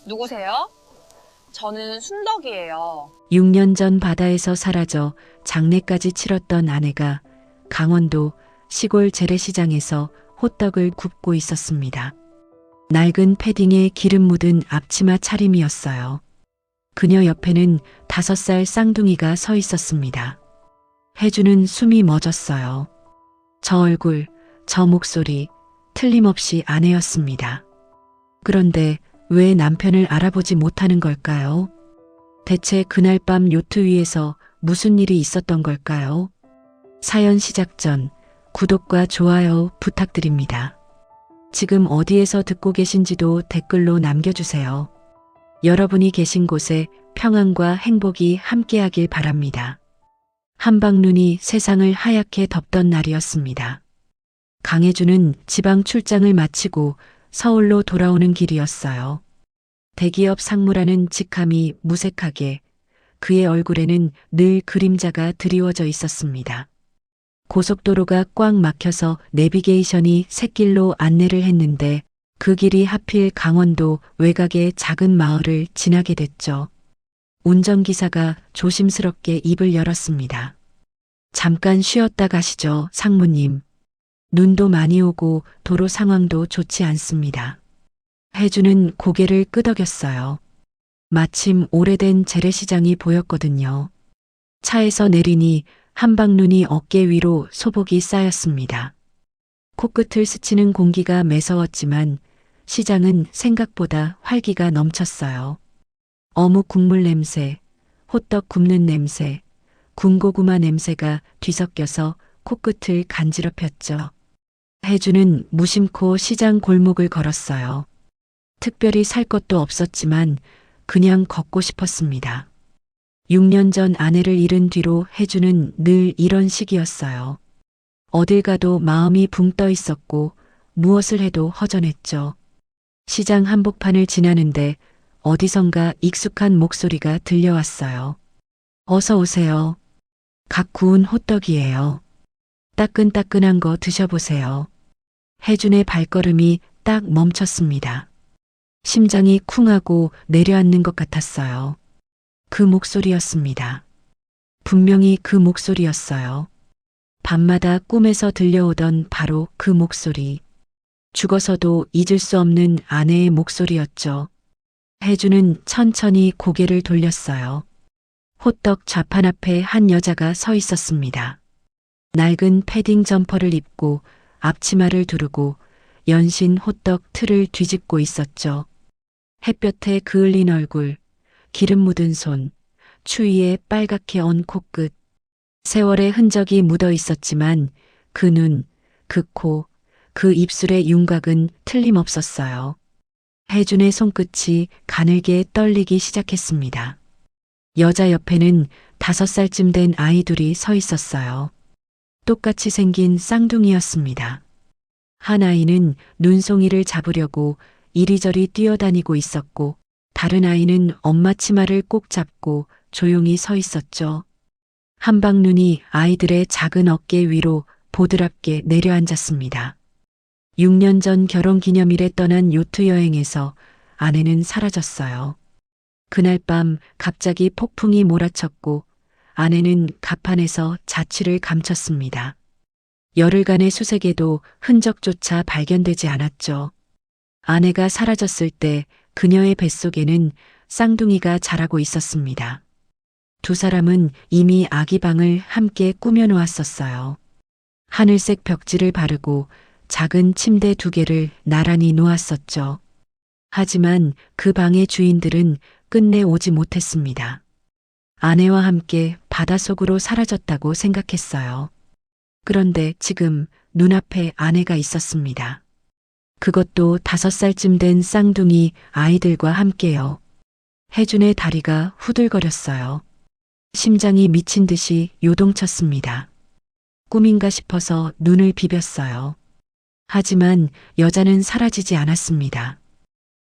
누구세요? 저는 순덕이에요. 6년 전 바다에서 사라져 장례까지 치렀던 아내가 강원도 시골 재래시장에서 호떡을 굽고 있었습니다. 낡은 패딩에 기름 묻은 앞치마 차림이었어요. 그녀 옆에는 5살 쌍둥이가 서 있었습니다. 혜주는 숨이 멎었어요. 저 얼굴, 저 목소리, 틀림없이 아내였습니다. 그런데 왜 남편을 알아보지 못하는 걸까요? 대체 그날 밤 요트 위에서 무슨 일이 있었던 걸까요? 사연 시작 전 구독과 좋아요 부탁드립니다. 지금 어디에서 듣고 계신지도 댓글로 남겨주세요. 여러분이 계신 곳에 평안과 행복이 함께하길 바랍니다. 한방눈이 세상을 하얗게 덮던 날이었습니다. 강혜주는 지방 출장을 마치고 서울로 돌아오는 길이었어요. 대기업 상무라는 직함이 무색하게 그의 얼굴에는 늘 그림자가 드리워져 있었습니다. 고속도로가 꽉 막혀서 내비게이션이 샛길로 안내를 했는데 그 길이 하필 강원도 외곽의 작은 마을을 지나게 됐죠. 운전기사가 조심스럽게 입을 열었습니다. 잠깐 쉬었다 가시죠, 상무님. 눈도 많이 오고 도로 상황도 좋지 않습니다. 혜주는 고개를 끄덕였어요. 마침 오래된 재래시장이 보였거든요. 차에서 내리니 한방눈이 어깨 위로 소복이 쌓였습니다. 코끝을 스치는 공기가 매서웠지만 시장은 생각보다 활기가 넘쳤어요. 어묵 국물 냄새, 호떡 굽는 냄새, 군고구마 냄새가 뒤섞여서 코끝을 간지럽혔죠. 혜주는 무심코 시장 골목을 걸었어요. 특별히 살 것도 없었지만 그냥 걷고 싶었습니다. 6년 전 아내를 잃은 뒤로 혜주는 늘 이런 식이었어요. 어딜 가도 마음이 붕 떠 있었고 무엇을 해도 허전했죠. 시장 한복판을 지나는데 어디선가 익숙한 목소리가 들려왔어요. 어서 오세요. 갓 구운 호떡이에요. 따끈따끈한 거 드셔보세요. 혜준의 발걸음이 딱 멈췄습니다. 심장이 쿵하고 내려앉는 것 같았어요. 그 목소리였습니다. 분명히 그 목소리였어요. 밤마다 꿈에서 들려오던 바로 그 목소리. 죽어서도 잊을 수 없는 아내의 목소리였죠. 혜주는 천천히 고개를 돌렸어요. 호떡 좌판 앞에 한 여자가 서 있었습니다. 낡은 패딩 점퍼를 입고 앞치마를 두르고 연신 호떡 틀을 뒤집고 있었죠. 햇볕에 그을린 얼굴, 기름 묻은 손, 추위에 빨갛게 언 코끝. 세월의 흔적이 묻어 있었지만 그 눈, 그 코, 그 입술의 윤곽은 틀림없었어요. 혜준의 손끝이 가늘게 떨리기 시작했습니다. 여자 옆에는 5살쯤 된 아이 둘이 서 있었어요. 똑같이 생긴 쌍둥이였습니다. 한 아이는 눈송이를 잡으려고 이리저리 뛰어다니고 있었고 다른 아이는 엄마 치마를 꼭 잡고 조용히 서 있었죠. 한방눈이 아이들의 작은 어깨 위로 보드랍게 내려앉았습니다. 6년 전 결혼기념일에 떠난 요트 여행에서 아내는 사라졌어요. 그날 밤 갑자기 폭풍이 몰아쳤고 아내는 갑판에서 자취를 감췄습니다. 열흘간의 수색에도 흔적조차 발견되지 않았죠. 아내가 사라졌을 때 그녀의 뱃속에는 쌍둥이가 자라고 있었습니다. 두 사람은 이미 아기 방을 함께 꾸며 놓았었어요. 하늘색 벽지를 바르고 작은 침대 2개를 나란히 놓았었죠. 하지만 그 방의 주인들은 끝내 오지 못했습니다. 아내와 함께 바닷속으로 사라졌다고 생각했어요. 그런데 지금 눈앞에 아내가 있었습니다. 그것도 5살쯤 된 쌍둥이 아이들과 함께요. 혜준의 다리가 후들거렸어요. 심장이 미친 듯이 요동쳤습니다. 꿈인가 싶어서 눈을 비볐어요. 하지만 여자는 사라지지 않았습니다.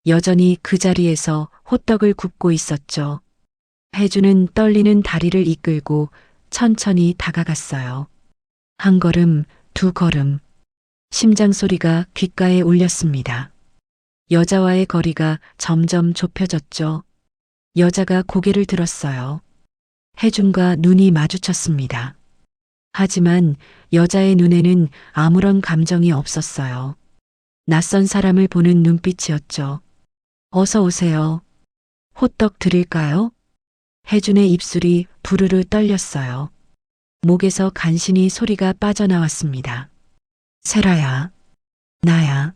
여전히 그 자리에서 호떡을 굽고 있었죠. 혜주는 떨리는 다리를 이끌고 천천히 다가갔어요. 한 걸음, 2 걸음. 심장 소리가 귓가에 울렸습니다. 여자와의 거리가 점점 좁혀졌죠. 여자가 고개를 들었어요. 혜준과 눈이 마주쳤습니다. 하지만 여자의 눈에는 아무런 감정이 없었어요. 낯선 사람을 보는 눈빛이었죠. 어서 오세요. 호떡 드릴까요? 혜준의 입술이 부르르 떨렸어요. 목에서 간신히 소리가 빠져나왔습니다. 세라야. 나야.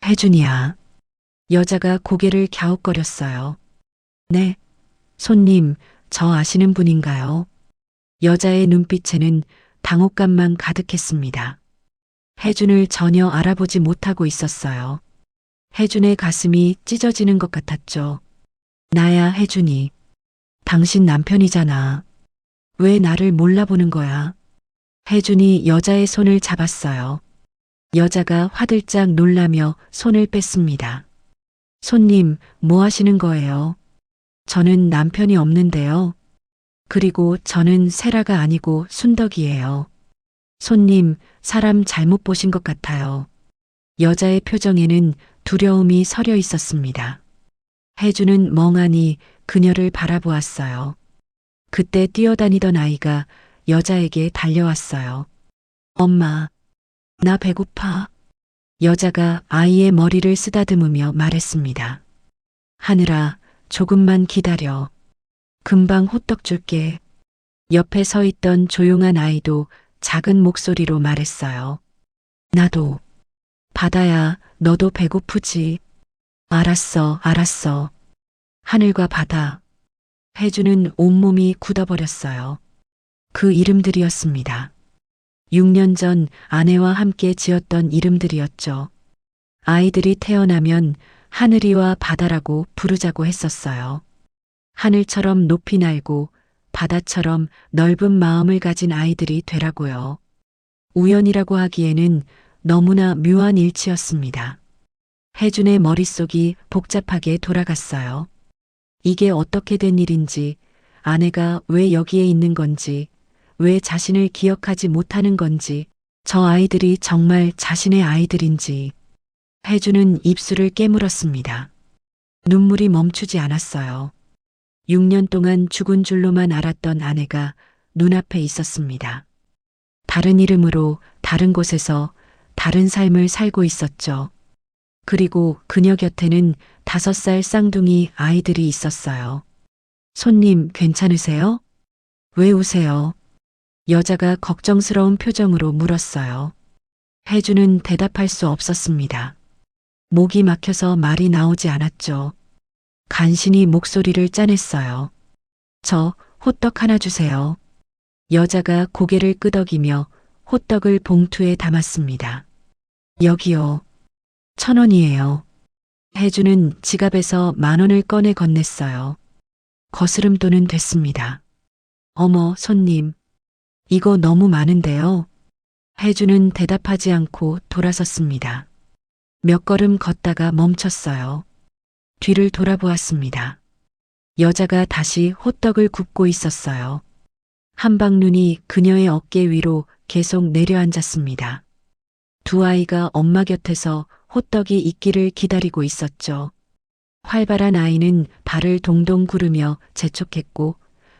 혜준이야. 여자가 고개를 갸웃거렸어요. 네. 손님, 저 아시는 분인가요? 여자의 눈빛에는 당혹감만 가득했습니다. 혜준을 전혀 알아보지 못하고 있었어요. 혜준의 가슴이 찢어지는 것 같았죠. 나야, 혜준이. 당신 남편이잖아. 왜 나를 몰라보는 거야? 혜준이 여자의 손을 잡았어요. 여자가 화들짝 놀라며 손을 뺐습니다. 손님, 뭐 하시는 거예요? 저는 남편이 없는데요. 그리고 저는 세라가 아니고 순덕이에요. 손님, 사람 잘못 보신 것 같아요. 여자의 표정에는 두려움이 서려 있었습니다. 혜주는 멍하니 그녀를 바라보았어요. 그때 뛰어다니던 아이가 여자에게 달려왔어요. 엄마, 나 배고파. 여자가 아이의 머리를 쓰다듬으며 말했습니다. 하늘아, 조금만 기다려. 금방 호떡 줄게. 옆에 서 있던 조용한 아이도 작은 목소리로 말했어요. 나도. 바다야, 너도 배고프지? 알았어, 알았어. 하늘과 바다. 혜주는 온몸이 굳어버렸어요. 그 이름들이었습니다. 6년 전 아내와 함께 지었던 이름들이었죠. 아이들이 태어나면 하늘이와 바다라고 부르자고 했었어요. 하늘처럼 높이 날고 바다처럼 넓은 마음을 가진 아이들이 되라고요. 우연이라고 하기에는 너무나 묘한 일치였습니다. 혜준의 머릿속이 복잡하게 돌아갔어요. 이게 어떻게 된 일인지, 아내가 왜 여기에 있는 건지, 왜 자신을 기억하지 못하는 건지, 저 아이들이 정말 자신의 아이들인지. 혜준은 입술을 깨물었습니다. 눈물이 멈추지 않았어요. 6년 동안 죽은 줄로만 알았던 아내가 눈앞에 있었습니다. 다른 이름으로 다른 곳에서 다른 삶을 살고 있었죠. 그리고 그녀 곁에는 5살 쌍둥이 아이들이 있었어요. 손님, 괜찮으세요? 왜 우세요? 여자가 걱정스러운 표정으로 물었어요. 혜주는 대답할 수 없었습니다. 목이 막혀서 말이 나오지 않았죠. 간신히 목소리를 짜냈어요. 저 호떡 하나 주세요. 여자가 고개를 끄덕이며 호떡을 봉투에 담았습니다. 여기요. 1,000원이에요. 혜주는 지갑에서 10,000원을 꺼내 건넸어요. 거스름돈은 됐습니다. 어머, 손님. 이거 너무 많은데요. 혜주는 대답하지 않고 돌아섰습니다. 몇 걸음 걷다가 멈췄어요. 뒤를 돌아보았습니다. 여자가 다시 호떡을 굽고 있었어요. 한방눈이 그녀의 어깨 위로 계속 내려앉았습니다. 두 아이가 엄마 곁에서 호떡이 익기를 기다리고 있었죠. 활발한 아이는 발을 동동 구르며 재촉했고,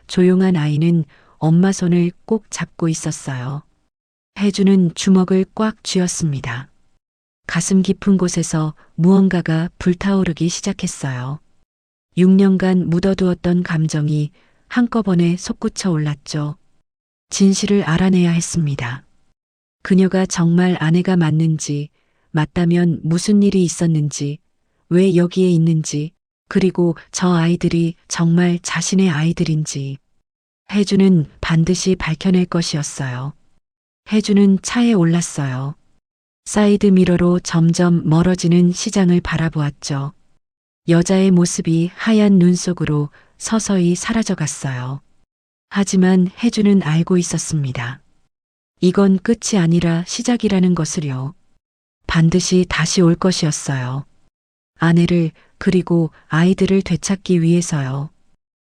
조용한 아이는 엄마 손을 꼭 잡고 있었어요. 혜주는 주먹을 꽉 쥐었습니다. 가슴 깊은 곳에서 무언가가 불타오르기 시작했어요. 6년간 묻어두었던 감정이 한꺼번에 솟구쳐 올랐죠. 진실을 알아내야 했습니다. 그녀가 정말 아내가 맞는지, 맞다면 무슨 일이 있었는지, 왜 여기에 있는지, 그리고 저 아이들이 정말 자신의 아이들인지. 혜주는 반드시 밝혀낼 것이었어요. 혜주는 차에 올랐어요. 사이드 미러로 점점 멀어지는 시장을 바라보았죠. 여자의 모습이 하얀 눈 속으로 서서히 사라져갔어요. 하지만 혜주는 알고 있었습니다. 이건 끝이 아니라 시작이라는 것을요. 반드시 다시 올 것이었어요. 아내를 그리고 아이들을 되찾기 위해서요.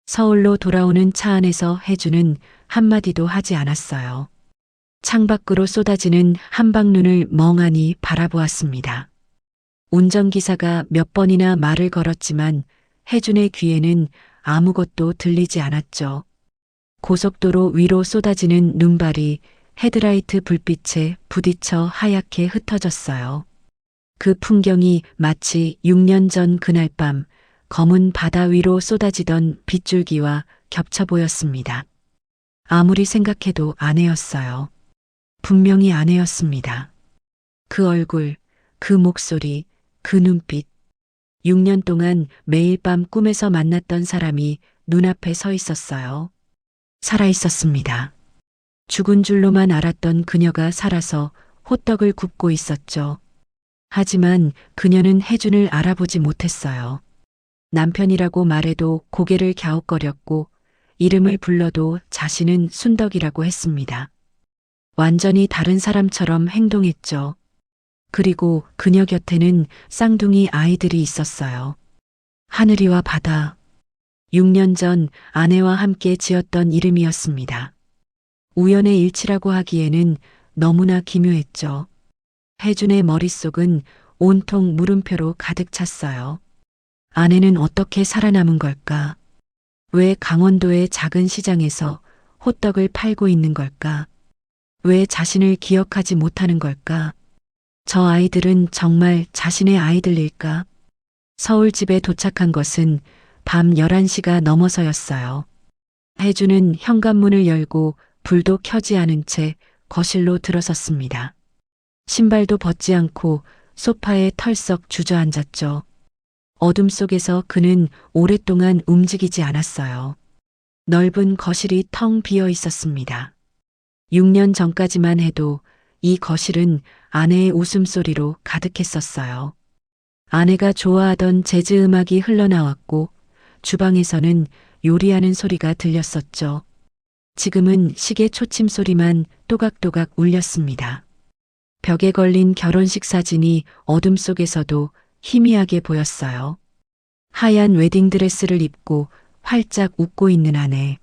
서울로 돌아오는 차 안에서 혜주는 한마디도 하지 않았어요. 창밖으로 쏟아지는 한방눈을 멍하니 바라보았습니다. 운전기사가 몇 번이나 말을 걸었지만 혜준의 귀에는 아무것도 들리지 않았죠. 고속도로 위로 쏟아지는 눈발이 헤드라이트 불빛에 부딪혀 하얗게 흩어졌어요. 그 풍경이 마치 6년 전 그날 밤 검은 바다 위로 쏟아지던 빗줄기와 겹쳐 보였습니다. 아무리 생각해도 아내였어요. 분명히 아내였습니다. 그 얼굴, 그 목소리, 그 눈빛. 6년 동안 매일 밤 꿈에서 만났던 사람이 눈앞에 서 있었어요. 살아 있었습니다. 죽은 줄로만 알았던 그녀가 살아서 호떡을 굽고 있었죠. 하지만 그녀는 혜준을 알아보지 못했어요. 남편이라고 말해도 고개를 갸웃거렸고 이름을 불러도 자신은 순덕이라고 했습니다. 완전히 다른 사람처럼 행동했죠. 그리고 그녀 곁에는 쌍둥이 아이들이 있었어요. 하늘이와 바다. 6년 전 아내와 함께 지었던 이름이었습니다. 우연의 일치라고 하기에는 너무나 기묘했죠. 혜준의 머릿속은 온통 물음표로 가득 찼어요. 아내는 어떻게 살아남은 걸까? 왜 강원도의 작은 시장에서 호떡을 팔고 있는 걸까? 왜 자신을 기억하지 못하는 걸까? 저 아이들은 정말 자신의 아이들일까? 서울 집에 도착한 것은 밤 11시가 넘어서였어요. 혜주는 현관문을 열고 불도 켜지 않은 채 거실로 들어섰습니다. 신발도 벗지 않고 소파에 털썩 주저앉았죠. 어둠 속에서 그는 오랫동안 움직이지 않았어요. 넓은 거실이 텅 비어 있었습니다. 6년 전까지만 해도 이 거실은 아내의 웃음소리로 가득했었어요. 아내가 좋아하던 재즈 음악이 흘러나왔고 주방에서는 요리하는 소리가 들렸었죠. 지금은 시계 초침 소리만 또각또각 울렸습니다. 벽에 걸린 결혼식 사진이 어둠 속에서도 희미하게 보였어요. 하얀 웨딩드레스를 입고 활짝 웃고 있는 아내.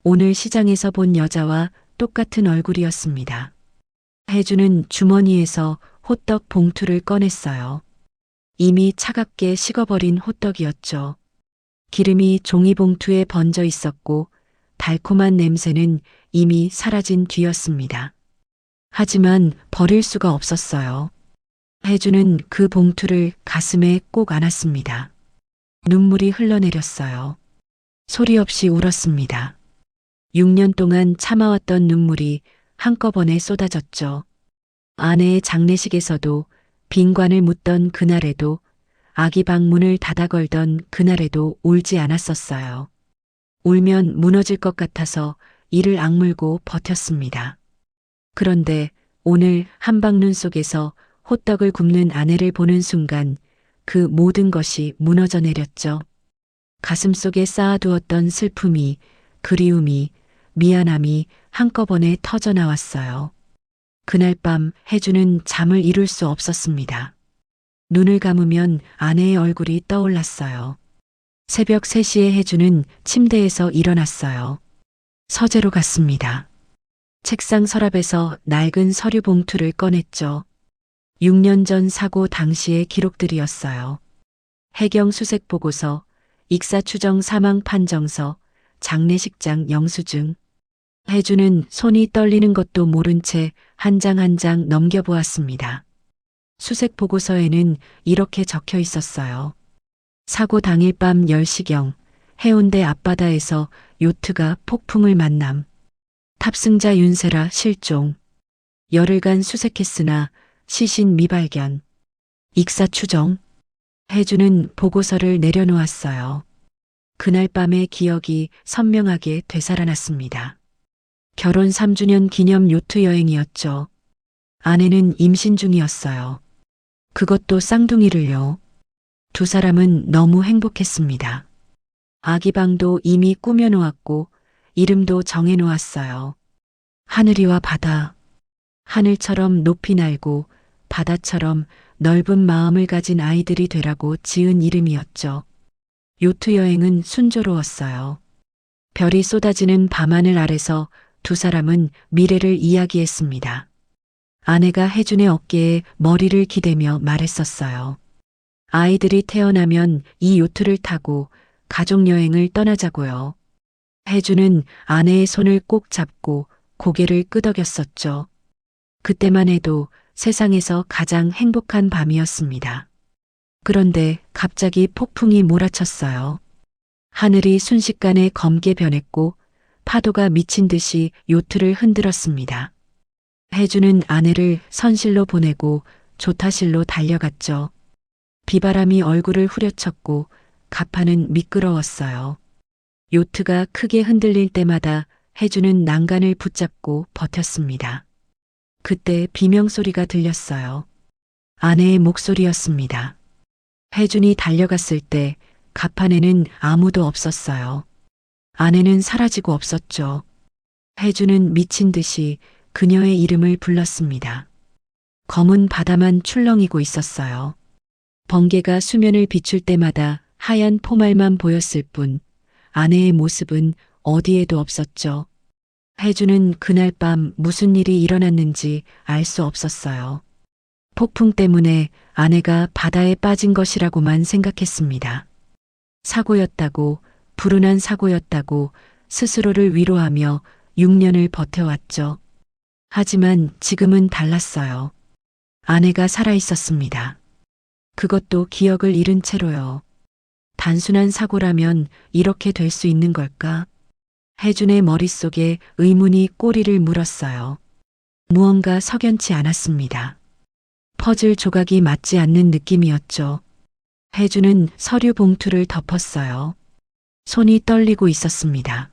오늘 시장에서 본 여자와 똑같은 얼굴이었습니다. 혜주는 주머니에서 호떡 봉투를 꺼냈어요. 이미 차갑게 식어버린 호떡이었죠. 기름이 종이봉투에 번져 있었고 달콤한 냄새는 이미 사라진 뒤였습니다. 하지만 버릴 수가 없었어요. 혜주는 그 봉투를 가슴에 꼭 안았습니다. 눈물이 흘러내렸어요. 소리 없이 울었습니다. 6년 동안 참아왔던 눈물이 한꺼번에 쏟아졌죠. 아내의 장례식에서도 빈관을 묻던 그날에도 아기 방문을 닫아 걸던 그날에도 울지 않았었어요. 울면 무너질 것 같아서 이를 악물고 버텼습니다. 그런데 오늘 한방눈 속에서 호떡을 굽는 아내를 보는 순간 그 모든 것이 무너져 내렸죠. 가슴속에 쌓아두었던 슬픔이, 그리움이, 미안함이 한꺼번에 터져 나왔어요. 그날 밤 혜주는 잠을 이룰 수 없었습니다. 눈을 감으면 아내의 얼굴이 떠올랐어요. 새벽 3시에 혜주는 침대에서 일어났어요. 서재로 갔습니다. 책상 서랍에서 낡은 서류 봉투를 꺼냈죠. 6년 전 사고 당시의 기록들이었어요. 해경 수색 보고서, 익사 추정 사망 판정서, 장례식장 영수증. 혜주는 손이 떨리는 것도 모른 채 한 장 한 장 넘겨보았습니다. 수색 보고서에는 이렇게 적혀 있었어요. 사고 당일 밤 10시경 해운대 앞바다에서 요트가 폭풍을 만남. 탑승자 윤세라 실종. 열흘간 수색했으나 시신 미발견. 익사 추정. 혜주는 보고서를 내려놓았어요. 그날 밤의 기억이 선명하게 되살아났습니다. 결혼 3주년 기념 요트 여행이었죠. 아내는 임신 중이었어요. 그것도 쌍둥이를요. 두 사람은 너무 행복했습니다. 아기 방도 이미 꾸며놓았고 이름도 정해놓았어요. 하늘이와 바다. 하늘처럼 높이 날고 바다처럼 넓은 마음을 가진 아이들이 되라고 지은 이름이었죠. 요트 여행은 순조로웠어요. 별이 쏟아지는 밤하늘 아래서 두 사람은 미래를 이야기했습니다. 아내가 혜준의 어깨에 머리를 기대며 말했었어요. 아이들이 태어나면 이 요트를 타고 가족여행을 떠나자고요. 혜주는 아내의 손을 꼭 잡고 고개를 끄덕였었죠. 그때만 해도 세상에서 가장 행복한 밤이었습니다. 그런데 갑자기 폭풍이 몰아쳤어요. 하늘이 순식간에 검게 변했고 파도가 미친 듯이 요트를 흔들었습니다. 혜주는 아내를 선실로 보내고 조타실로 달려갔죠. 비바람이 얼굴을 후려쳤고 가판은 미끄러웠어요. 요트가 크게 흔들릴 때마다 혜주는 난간을 붙잡고 버텼습니다. 그때 비명소리가 들렸어요. 아내의 목소리였습니다. 혜준이 달려갔을 때 가판에는 아무도 없었어요. 아내는 사라지고 없었죠. 혜준은 미친 듯이 그녀의 이름을 불렀습니다. 검은 바다만 출렁이고 있었어요. 번개가 수면을 비출 때마다 하얀 포말만 보였을 뿐 아내의 모습은 어디에도 없었죠. 혜주는 그날 밤 무슨 일이 일어났는지 알 수 없었어요. 폭풍 때문에 아내가 바다에 빠진 것이라고만 생각했습니다. 사고였다고, 불운한 사고였다고 스스로를 위로하며 6년을 버텨왔죠. 하지만 지금은 달랐어요. 아내가 살아 있었습니다. 그것도 기억을 잃은 채로요. 단순한 사고라면 이렇게 될 수 있는 걸까? 혜준의 머릿속에 의문이 꼬리를 물었어요. 무언가 석연치 않았습니다. 퍼즐 조각이 맞지 않는 느낌이었죠. 혜준은 서류 봉투를 덮었어요. 손이 떨리고 있었습니다.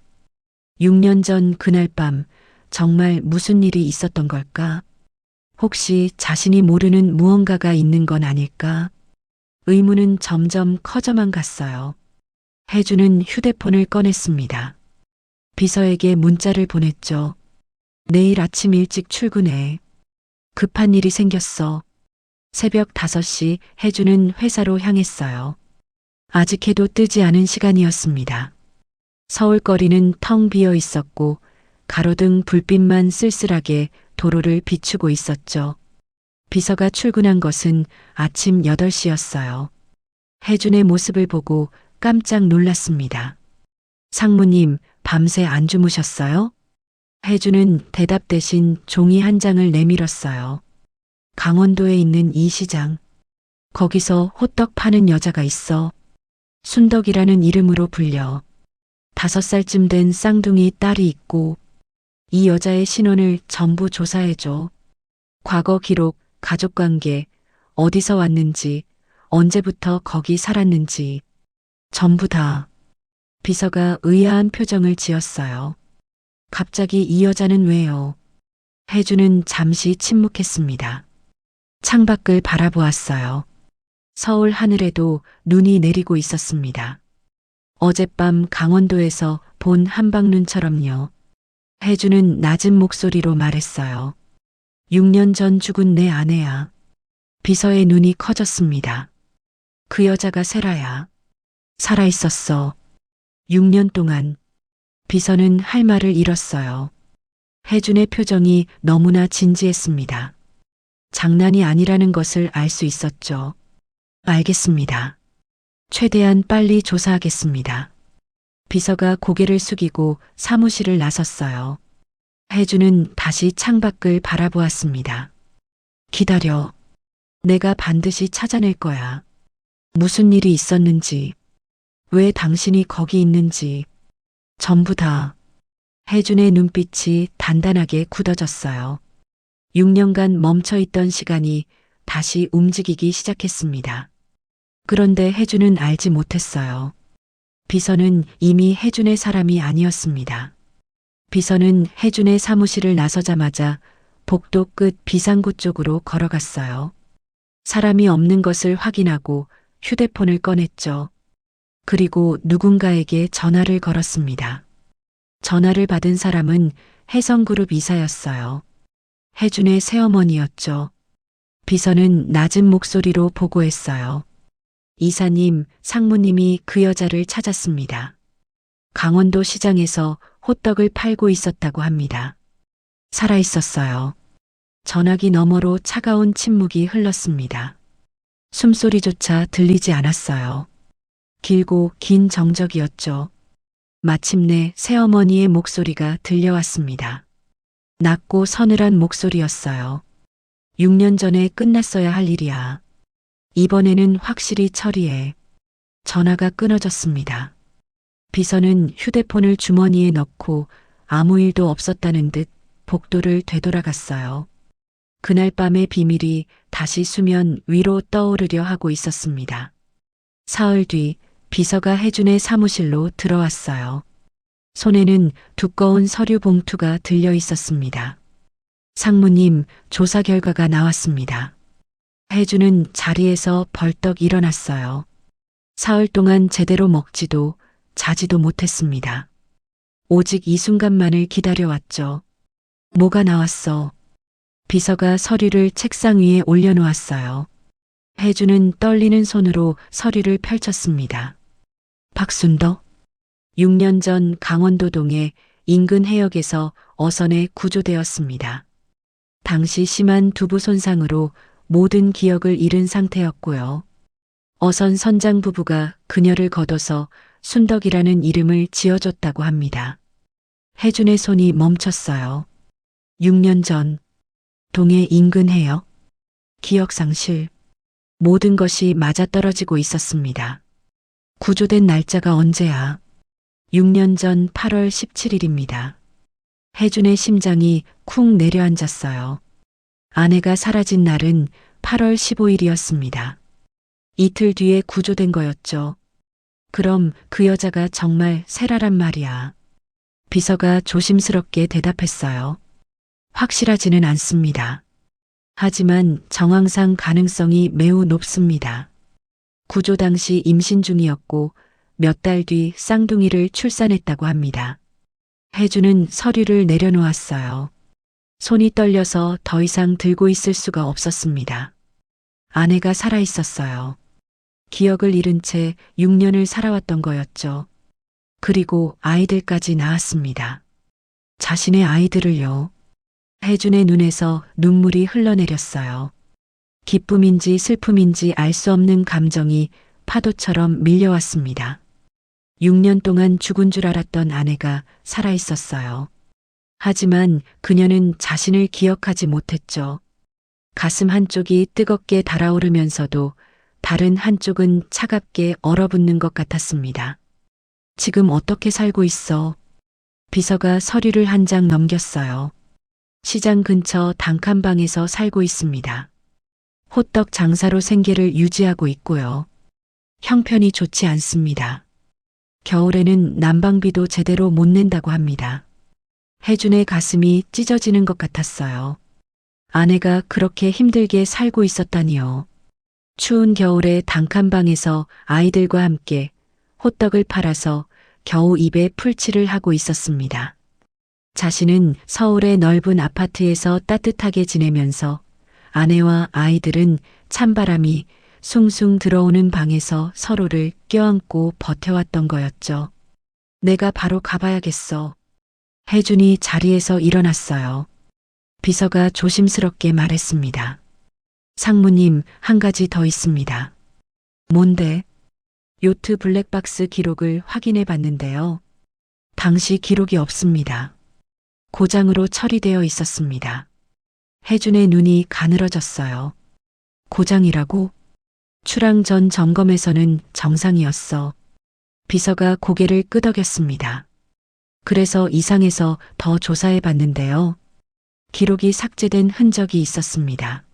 6년 전 그날 밤 정말 무슨 일이 있었던 걸까? 혹시 자신이 모르는 무언가가 있는 건 아닐까? 의문은 점점 커져만 갔어요. 혜준은 휴대폰을 꺼냈습니다. 비서에게 문자를 보냈죠. 내일 아침 일찍 출근해. 급한 일이 생겼어. 새벽 5시 혜준은 회사로 향했어요. 아직 해도 뜨지 않은 시간이었습니다. 서울거리는 텅 비어 있었고 가로등 불빛만 쓸쓸하게 도로를 비추고 있었죠. 비서가 출근한 것은 아침 8시였어요. 혜준의 모습을 보고 깜짝 놀랐습니다. 상무님, 밤새 안 주무셨어요? 혜준은 대답 대신 종이 한 장을 내밀었어요. 강원도에 있는 이 시장. 거기서 호떡 파는 여자가 있어. 순덕이라는 이름으로 불려. 5살쯤 된 쌍둥이 딸이 있고 이 여자의 신원을 전부 조사해줘. 과거 기록, 가족관계, 어디서 왔는지, 언제부터 거기 살았는지 전부 다. 비서가 의아한 표정을 지었어요. 갑자기 이 여자는 왜요? 혜주는 잠시 침묵했습니다. 창밖을 바라보았어요. 서울 하늘에도 눈이 내리고 있었습니다. 어젯밤 강원도에서 본 한방눈처럼요. 혜주는 낮은 목소리로 말했어요. 6년 전 죽은 내 아내야. 비서의 눈이 커졌습니다. 그 여자가 세라야. 살아있었어. 6년 동안. 비서는 할 말을 잃었어요. 혜준의 표정이 너무나 진지했습니다. 장난이 아니라는 것을 알 수 있었죠. 알겠습니다. 최대한 빨리 조사하겠습니다. 비서가 고개를 숙이고 사무실을 나섰어요. 혜준은 다시 창밖을 바라보았습니다. 기다려. 내가 반드시 찾아낼 거야. 무슨 일이 있었는지, 왜 당신이 거기 있는지, 전부 다. 혜준의 눈빛이 단단하게 굳어졌어요. 6년간 멈춰있던 시간이 다시 움직이기 시작했습니다. 그런데 혜준은 알지 못했어요. 비서는 이미 혜준의 사람이 아니었습니다. 비서는 혜준의 사무실을 나서자마자 복도 끝 비상구 쪽으로 걸어갔어요. 사람이 없는 것을 확인하고 휴대폰을 꺼냈죠. 그리고 누군가에게 전화를 걸었습니다. 전화를 받은 사람은 혜성그룹 이사였어요. 혜준의 새어머니였죠. 비서는 낮은 목소리로 보고했어요. 이사님, 상무님이 그 여자를 찾았습니다. 강원도 시장에서 호떡을 팔고 있었다고 합니다. 살아있었어요. 전화기 너머로 차가운 침묵이 흘렀습니다. 숨소리조차 들리지 않았어요. 길고 긴 정적이었죠. 마침내 새어머니의 목소리가 들려왔습니다. 낮고 서늘한 목소리였어요. 6년 전에 끝났어야 할 일이야. 이번에는 확실히 처리해. 전화가 끊어졌습니다. 비서는 휴대폰을 주머니에 넣고 아무 일도 없었다는 듯 복도를 되돌아갔어요. 그날 밤의 비밀이 다시 수면 위로 떠오르려 하고 있었습니다. 사흘 뒤 비서가 혜준의 사무실로 들어왔어요. 손에는 두꺼운 서류 봉투가 들려 있었습니다. 상무님, 조사 결과가 나왔습니다. 혜준은 자리에서 벌떡 일어났어요. 사흘 동안 제대로 먹지도 자지도 못했습니다. 오직 이 순간만을 기다려왔죠. 뭐가 나왔어? 비서가 서류를 책상 위에 올려놓았어요. 혜준은 떨리는 손으로 서류를 펼쳤습니다. 박순덕? 6년 전 강원도동의 인근 해역에서 어선에 구조되었습니다. 당시 심한 두부 손상으로 모든 기억을 잃은 상태였고요. 어선 선장 부부가 그녀를 거둬서 순덕이라는 이름을 지어줬다고 합니다. 혜준의 손이 멈췄어요. 6년 전, 동해 인근 해역, 기억상실, 모든 것이 맞아떨어지고 있었습니다. 구조된 날짜가 언제야? 6년 전 8월 17일입니다. 혜준의 심장이 쿵 내려앉았어요. 아내가 사라진 날은 8월 15일이었습니다. 이틀 뒤에 구조된 거였죠. 그럼 그 여자가 정말 세라란 말이야. 비서가 조심스럽게 대답했어요. 확실하지는 않습니다. 하지만 정황상 가능성이 매우 높습니다. 구조 당시 임신 중이었고 몇 달 뒤 쌍둥이를 출산했다고 합니다. 혜주는 서류를 내려놓았어요. 손이 떨려서 더 이상 들고 있을 수가 없었습니다. 아내가 살아 있었어요. 기억을 잃은 채 6년을 살아왔던 거였죠. 그리고 아이들까지 낳았습니다. 자신의 아이들을요. 혜준의 눈에서 눈물이 흘러내렸어요. 기쁨인지 슬픔인지 알 수 없는 감정이 파도처럼 밀려왔습니다. 6년 동안 죽은 줄 알았던 아내가 살아 있었어요. 하지만 그녀는 자신을 기억하지 못했죠. 가슴 한쪽이 뜨겁게 달아오르면서도 다른 한쪽은 차갑게 얼어붙는 것 같았습니다. 지금 어떻게 살고 있어? 비서가 서류를 한 장 넘겼어요. 시장 근처 단칸방에서 살고 있습니다. 호떡 장사로 생계를 유지하고 있고요. 형편이 좋지 않습니다. 겨울에는 난방비도 제대로 못 낸다고 합니다. 혜준의 가슴이 찢어지는 것 같았어요. 아내가 그렇게 힘들게 살고 있었다니요. 추운 겨울에 단칸방에서 아이들과 함께 호떡을 팔아서 겨우 입에 풀칠을 하고 있었습니다. 자신은 서울의 넓은 아파트에서 따뜻하게 지내면서 아내와 아이들은 찬바람이 숭숭 들어오는 방에서 서로를 껴안고 버텨왔던 거였죠. 내가 바로 가봐야겠어. 혜준이 자리에서 일어났어요. 비서가 조심스럽게 말했습니다. 상무님, 한 가지 더 있습니다. 뭔데? 요트 블랙박스 기록을 확인해 봤는데요. 당시 기록이 없습니다. 고장으로 처리되어 있었습니다. 혜준의 눈이 가늘어졌어요. 고장이라고? 출항 전 점검에서는 정상이었어. 비서가 고개를 끄덕였습니다. 그래서 이상해서 더 조사해 봤는데요. 기록이 삭제된 흔적이 있었습니다.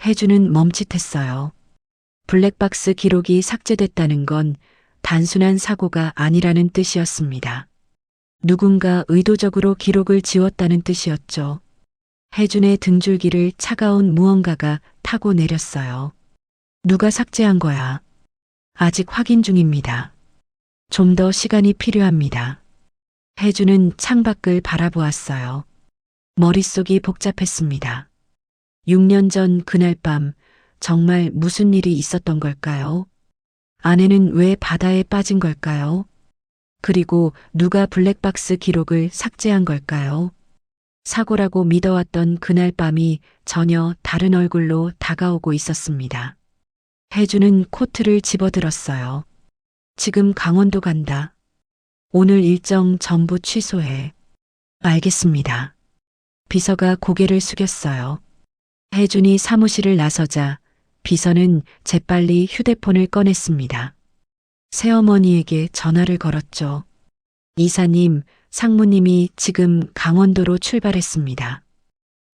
혜준은 멈칫했어요. 블랙박스 기록이 삭제됐다는 건 단순한 사고가 아니라는 뜻이었습니다. 누군가 의도적으로 기록을 지웠다는 뜻이었죠. 혜준의 등줄기를 차가운 무언가가 타고 내렸어요. 누가 삭제한 거야? 아직 확인 중입니다. 좀 더 시간이 필요합니다. 혜준은 창밖을 바라보았어요. 머릿속이 복잡했습니다. 6년 전 그날 밤 정말 무슨 일이 있었던 걸까요? 아내는 왜 바다에 빠진 걸까요? 그리고 누가 블랙박스 기록을 삭제한 걸까요? 사고라고 믿어왔던 그날 밤이 전혀 다른 얼굴로 다가오고 있었습니다. 혜주는 코트를 집어들었어요. 지금 강원도 간다. 오늘 일정 전부 취소해. 알겠습니다. 비서가 고개를 숙였어요. 혜준이 사무실을 나서자 비서는 재빨리 휴대폰을 꺼냈습니다. 새어머니에게 전화를 걸었죠. 이사님, 상무님이 지금 강원도로 출발했습니다.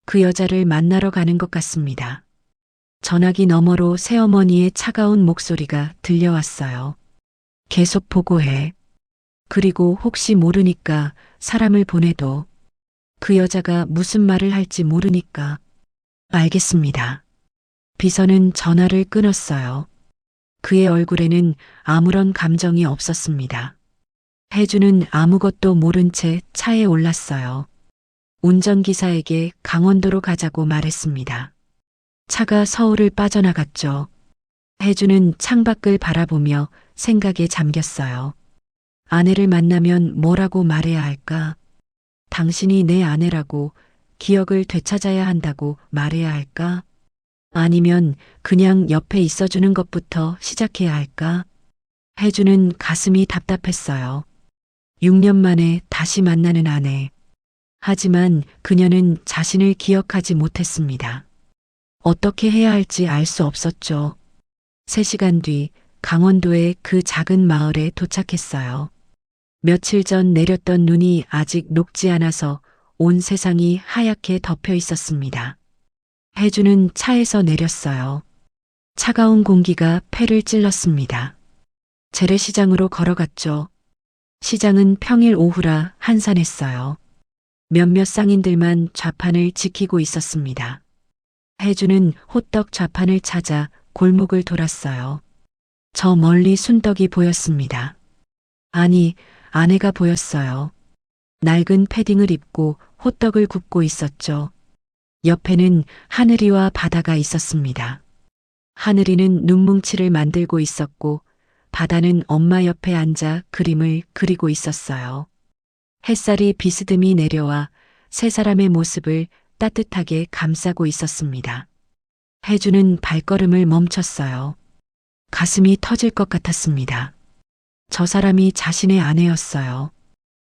그 여자를 만나러 가는 것 같습니다. 전화기 너머로 새어머니의 차가운 목소리가 들려왔어요. 계속 보고해. 그리고 혹시 모르니까 사람을 보내도 그 여자가 무슨 말을 할지 모르니까. 알겠습니다. 비서는 전화를 끊었어요. 그의 얼굴에는 아무런 감정이 없었습니다. 혜주는 아무것도 모른 채 차에 올랐어요. 운전기사에게 강원도로 가자고 말했습니다. 차가 서울을 빠져나갔죠. 혜주는 창밖을 바라보며 생각에 잠겼어요. 아내를 만나면 뭐라고 말해야 할까? 당신이 내 아내라고, 기억을 되찾아야 한다고 말해야 할까? 아니면 그냥 옆에 있어주는 것부터 시작해야 할까? 혜주는 가슴이 답답했어요. 6년 만에 다시 만나는 아내. 하지만 그녀는 자신을 기억하지 못했습니다. 어떻게 해야 할지 알 수 없었죠. 3시간 뒤 강원도의 그 작은 마을에 도착했어요. 며칠 전 내렸던 눈이 아직 녹지 않아서 온 세상이 하얗게 덮여 있었습니다. 혜주는 차에서 내렸어요. 차가운 공기가 폐를 찔렀습니다. 재래시장으로 걸어갔죠. 시장은 평일 오후라 한산했어요. 몇몇 상인들만 좌판을 지키고 있었습니다. 혜주는 호떡 좌판을 찾아 골목을 돌았어요. 저 멀리 순떡이 보였습니다. 아니, 아내가 보였어요. 낡은 패딩을 입고 호떡을 굽고 있었죠. 옆에는 하늘이와 바다가 있었습니다. 하늘이는 눈뭉치를 만들고 있었고 바다는 엄마 옆에 앉아 그림을 그리고 있었어요. 햇살이 비스듬히 내려와 세 사람의 모습을 따뜻하게 감싸고 있었습니다. 혜주는 발걸음을 멈췄어요. 가슴이 터질 것 같았습니다. 저 사람이 자신의 아내였어요.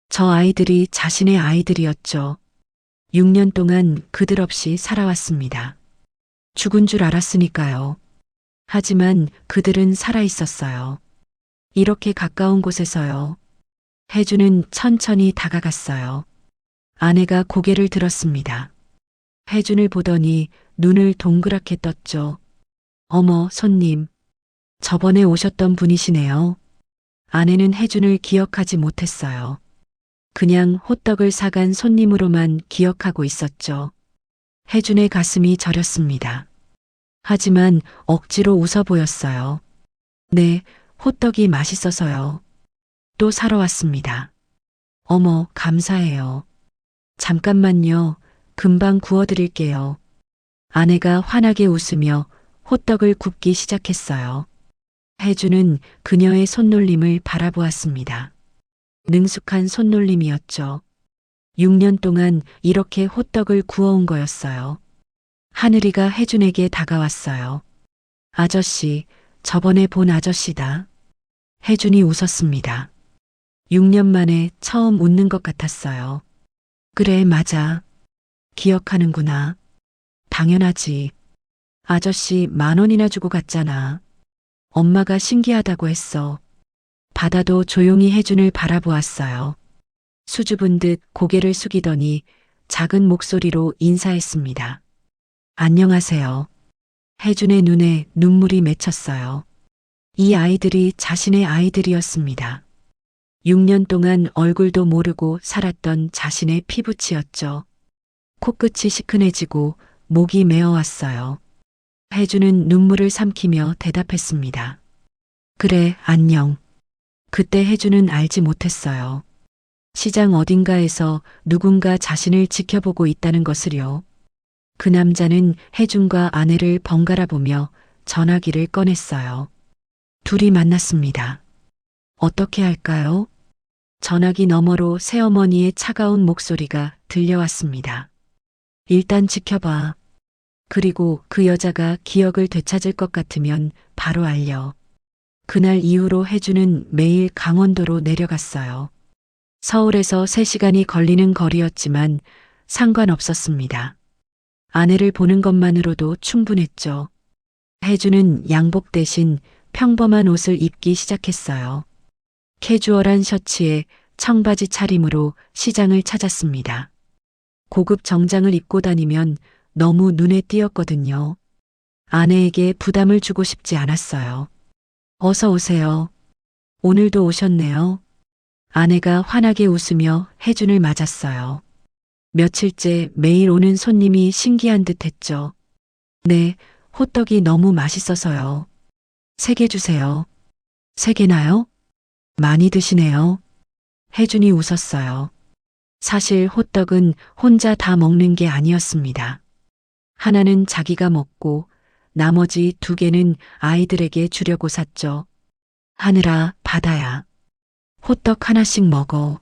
저 아이들이 자신의 아이들이었죠. 6년 동안 그들 없이 살아왔습니다. 죽은 줄 알았으니까요. 하지만 그들은 살아 있었어요. 이렇게 가까운 곳에서요. 혜주는 천천히 다가갔어요. 아내가 고개를 들었습니다. 혜준을 보더니 눈을 동그랗게 떴죠. 어머, 손님. 저번에 오셨던 분이시네요. 아내는 혜준을 기억하지 못했어요. 그냥 호떡을 사간 손님으로만 기억하고 있었죠. 혜준의 가슴이 저렸습니다. 하지만 억지로 웃어 보였어요. 네, 호떡이 맛있어서요. 또 사러 왔습니다. 어머, 감사해요. 잠깐만요. 금방 구워드릴게요. 아내가 환하게 웃으며 호떡을 굽기 시작했어요. 혜주는 그녀의 손놀림을 바라보았습니다. 능숙한 손놀림이었죠. 6년 동안 이렇게 호떡을 구워온 거였어요. 하늘이가 혜준에게 다가왔어요. 아저씨, 저번에 본 아저씨다. 혜준이 웃었습니다. 6년 만에 처음 웃는 것 같았어요. 그래, 맞아. 기억하는구나. 당연하지. 아저씨 10,000원이나 주고 갔잖아. 엄마가 신기하다고 했어. 바다도 조용히 혜준을 바라보았어요. 수줍은 듯 고개를 숙이더니 작은 목소리로 인사했습니다. 안녕하세요. 혜준의 눈에 눈물이 맺혔어요. 이 아이들이 자신의 아이들이었습니다. 6년 동안 얼굴도 모르고 살았던 자신의 피부치였죠. 코끝이 시큰해지고 목이 메어왔어요. 혜주는 눈물을 삼키며 대답했습니다. 그래, 안녕. 그때 혜주는 알지 못했어요. 시장 어딘가에서 누군가 자신을 지켜보고 있다는 것을요. 그 남자는 혜준과 아내를 번갈아 보며 전화기를 꺼냈어요. 둘이 만났습니다. 어떻게 할까요? 전화기 너머로 새어머니의 차가운 목소리가 들려왔습니다. 일단 지켜봐. 그리고 그 여자가 기억을 되찾을 것 같으면 바로 알려. 그날 이후로 혜주는 매일 강원도로 내려갔어요. 서울에서 3시간이 걸리는 거리였지만 상관없었습니다. 아내를 보는 것만으로도 충분했죠. 혜주는 양복 대신 평범한 옷을 입기 시작했어요. 캐주얼한 셔츠에 청바지 차림으로 시장을 찾았습니다. 고급 정장을 입고 다니면 너무 눈에 띄었거든요. 아내에게 부담을 주고 싶지 않았어요. 어서 오세요. 오늘도 오셨네요. 아내가 환하게 웃으며 혜준을 맞았어요. 며칠째 매일 오는 손님이 신기한 듯 했죠. 네, 호떡이 너무 맛있어서요. 3개 주세요. 3개나요? 많이 드시네요. 혜준이 웃었어요. 사실 호떡은 혼자 다 먹는 게 아니었습니다. 하나는 자기가 먹고 나머지 2개는 아이들에게 주려고 샀죠. 하늘아, 바다야. 호떡 하나씩 먹어.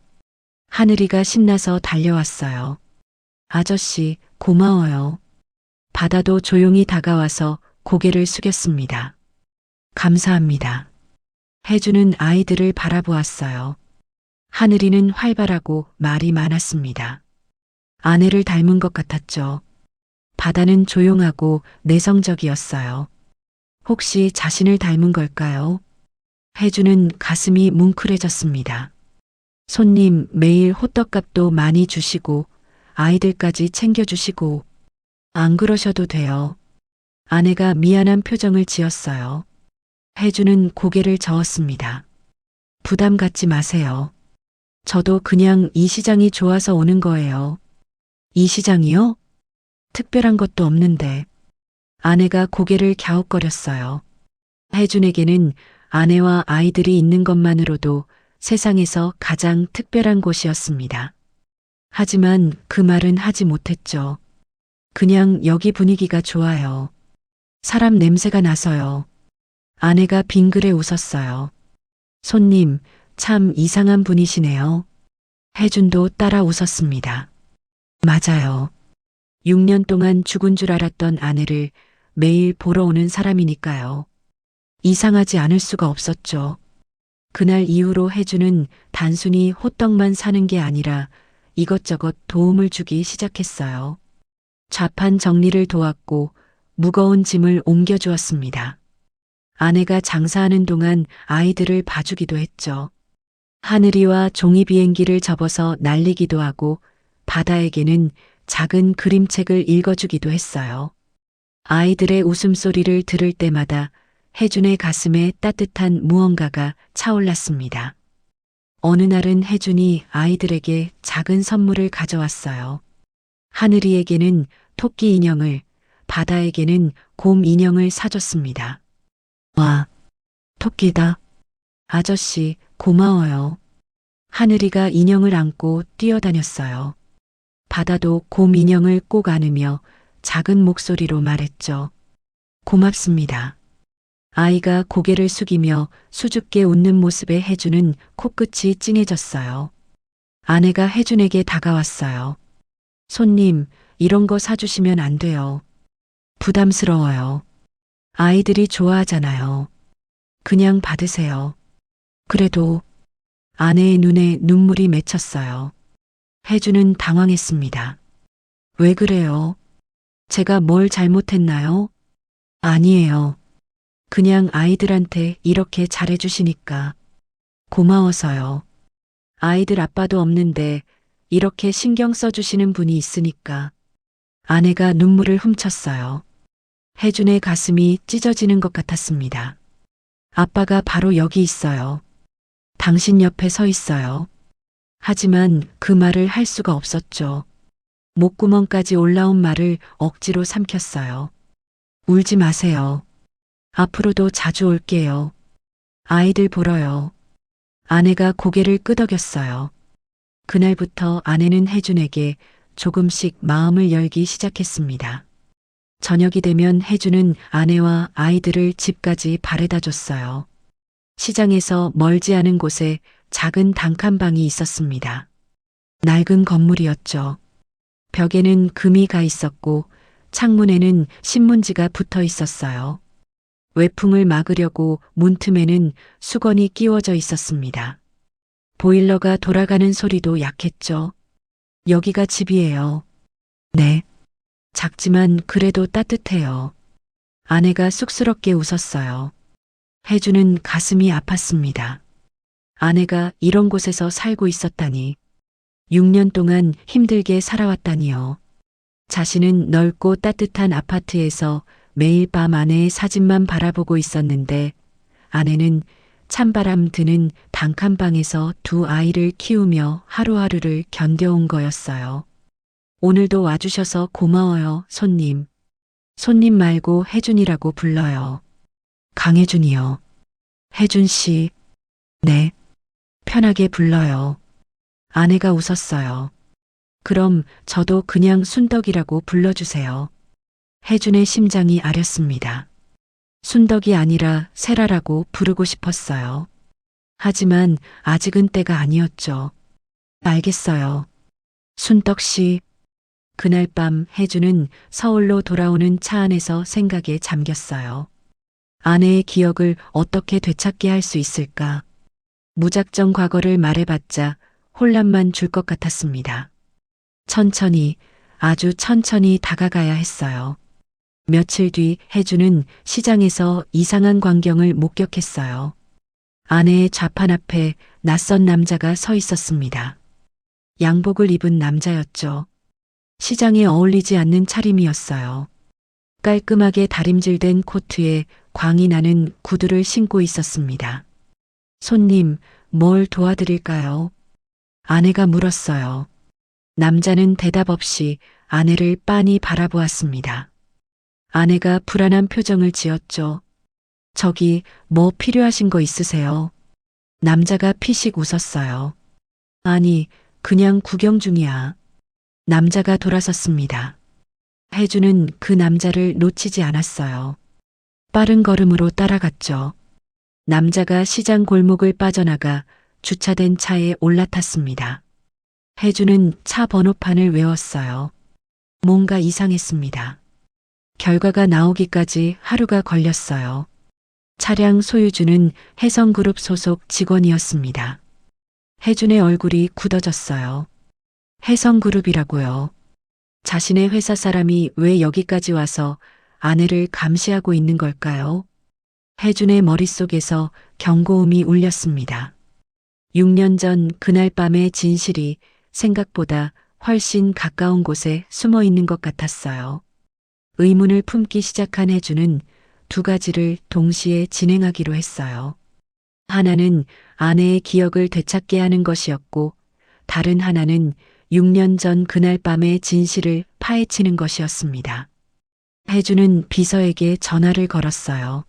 하늘이가 신나서 달려왔어요. 아저씨, 고마워요. 바다도 조용히 다가와서 고개를 숙였습니다. 감사합니다. 혜주는 아이들을 바라보았어요. 하늘이는 활발하고 말이 많았습니다. 아내를 닮은 것 같았죠. 바다는 조용하고 내성적이었어요. 혹시 자신을 닮은 걸까요? 혜주는 가슴이 뭉클해졌습니다. 손님 매일 호떡값도 많이 주시고 아이들까지 챙겨주시고 안 그러셔도 돼요. 아내가 미안한 표정을 지었어요. 혜주는 고개를 저었습니다. 부담 갖지 마세요. 저도 그냥 이 시장이 좋아서 오는 거예요. 이 시장이요? 특별한 것도 없는데. 아내가 고개를 갸웃거렸어요. 혜준에게는 아내와 아이들이 있는 것만으로도 세상에서 가장 특별한 곳이었습니다. 하지만 그 말은 하지 못했죠. 그냥 여기 분위기가 좋아요. 사람 냄새가 나서요. 아내가 빙그레 웃었어요. 손님, 참 이상한 분이시네요. 혜준도 따라 웃었습니다. 맞아요. 6년 동안 죽은 줄 알았던 아내를 매일 보러 오는 사람이니까요. 이상하지 않을 수가 없었죠. 그날 이후로 혜주는 단순히 호떡만 사는 게 아니라 이것저것 도움을 주기 시작했어요. 좌판 정리를 도왔고 무거운 짐을 옮겨주었습니다. 아내가 장사하는 동안 아이들을 봐주기도 했죠. 하늘이와 종이 비행기를 접어서 날리기도 하고 바다에게는 작은 그림책을 읽어주기도 했어요. 아이들의 웃음소리를 들을 때마다 혜준의 가슴에 따뜻한 무언가가 차올랐습니다. 어느 날은 혜준이 아이들에게 작은 선물을 가져왔어요. 하늘이에게는 토끼 인형을, 바다에게는 곰 인형을 사줬습니다. 와, 토끼다. 아저씨, 고마워요. 하늘이가 인형을 안고 뛰어다녔어요. 바다도 곰 인형을 꼭 안으며 작은 목소리로 말했죠. 고맙습니다. 아이가 고개를 숙이며 수줍게 웃는 모습에 혜준은 코끝이 찡해졌어요. 아내가 혜준에게 다가왔어요. 손님, 이런 거 사주시면 안 돼요. 부담스러워요. 아이들이 좋아하잖아요. 그냥 받으세요. 그래도 아내의 눈에 눈물이 맺혔어요. 혜준은 당황했습니다. 왜 그래요? 제가 뭘 잘못했나요? 아니에요. 그냥 아이들한테 이렇게 잘해주시니까. 고마워서요. 아이들 아빠도 없는데 이렇게 신경 써주시는 분이 있으니까. 아내가 눈물을 훔쳤어요. 혜준의 가슴이 찢어지는 것 같았습니다. 아빠가 바로 여기 있어요. 당신 옆에 서 있어요. 하지만 그 말을 할 수가 없었죠. 목구멍까지 올라온 말을 억지로 삼켰어요. 울지 마세요. 앞으로도 자주 올게요. 아이들 보러요. 아내가 고개를 끄덕였어요. 그날부터 아내는 혜준에게 조금씩 마음을 열기 시작했습니다. 저녁이 되면 혜준은 아내와 아이들을 집까지 바래다 줬어요. 시장에서 멀지 않은 곳에 작은 단칸방이 있었습니다. 낡은 건물이었죠. 벽에는 금이 가 있었고 창문에는 신문지가 붙어 있었어요. 외풍을 막으려고 문틈에는 수건이 끼워져 있었습니다. 보일러가 돌아가는 소리도 약했죠. 여기가 집이에요. 네. 작지만 그래도 따뜻해요. 아내가 쑥스럽게 웃었어요. 혜주는 가슴이 아팠습니다. 아내가 이런 곳에서 살고 있었다니. 6년 동안 힘들게 살아왔다니요. 자신은 넓고 따뜻한 아파트에서 매일 밤 아내의 사진만 바라보고 있었는데 아내는 찬바람 드는 단칸방에서 두 아이를 키우며 하루하루를 견뎌온 거였어요. 오늘도 와주셔서 고마워요, 손님. 손님 말고 혜준이라고 불러요. 강혜준이요. 혜준 씨. 네. 편하게 불러요. 아내가 웃었어요. 그럼 저도 그냥 순덕이라고 불러주세요. 혜준의 심장이 아렸습니다. 순덕이 아니라 세라라고 부르고 싶었어요. 하지만 아직은 때가 아니었죠. 알겠어요. 순덕 씨. 그날 밤 혜준은 서울로 돌아오는 차 안에서 생각에 잠겼어요. 아내의 기억을 어떻게 되찾게 할 수 있을까? 무작정 과거를 말해봤자 혼란만 줄 것 같았습니다. 천천히, 아주 천천히 다가가야 했어요. 며칠 뒤 혜주는 시장에서 이상한 광경을 목격했어요. 아내의 좌판 앞에 낯선 남자가 서 있었습니다. 양복을 입은 남자였죠. 시장에 어울리지 않는 차림이었어요. 깔끔하게 다림질된 코트에 광이 나는 구두를 신고 있었습니다. 손님, 뭘 도와드릴까요? 아내가 물었어요. 남자는 대답 없이 아내를 빤히 바라보았습니다. 아내가 불안한 표정을 지었죠. 저기 뭐 필요하신 거 있으세요? 남자가 피식 웃었어요. 아니, 그냥 구경 중이야. 남자가 돌아섰습니다. 혜주는 그 남자를 놓치지 않았어요. 빠른 걸음으로 따라갔죠. 남자가 시장 골목을 빠져나가 주차된 차에 올라탔습니다. 혜주는 차 번호판을 외웠어요. 뭔가 이상했습니다. 결과가 나오기까지 하루가 걸렸어요. 차량 소유주는 혜성그룹 소속 직원이었습니다. 혜준의 얼굴이 굳어졌어요. 혜성그룹이라고요. 자신의 회사 사람이 왜 여기까지 와서 아내를 감시하고 있는 걸까요? 혜준의 머릿속에서 경고음이 울렸습니다. 6년 전 그날 밤의 진실이 생각보다 훨씬 가까운 곳에 숨어 있는 것 같았어요. 의문을 품기 시작한 혜주는 두 가지를 동시에 진행하기로 했어요. 하나는 아내의 기억을 되찾게 하는 것이었고, 다른 하나는 6년 전 그날 밤의 진실을 파헤치는 것이었습니다. 혜주는 비서에게 전화를 걸었어요.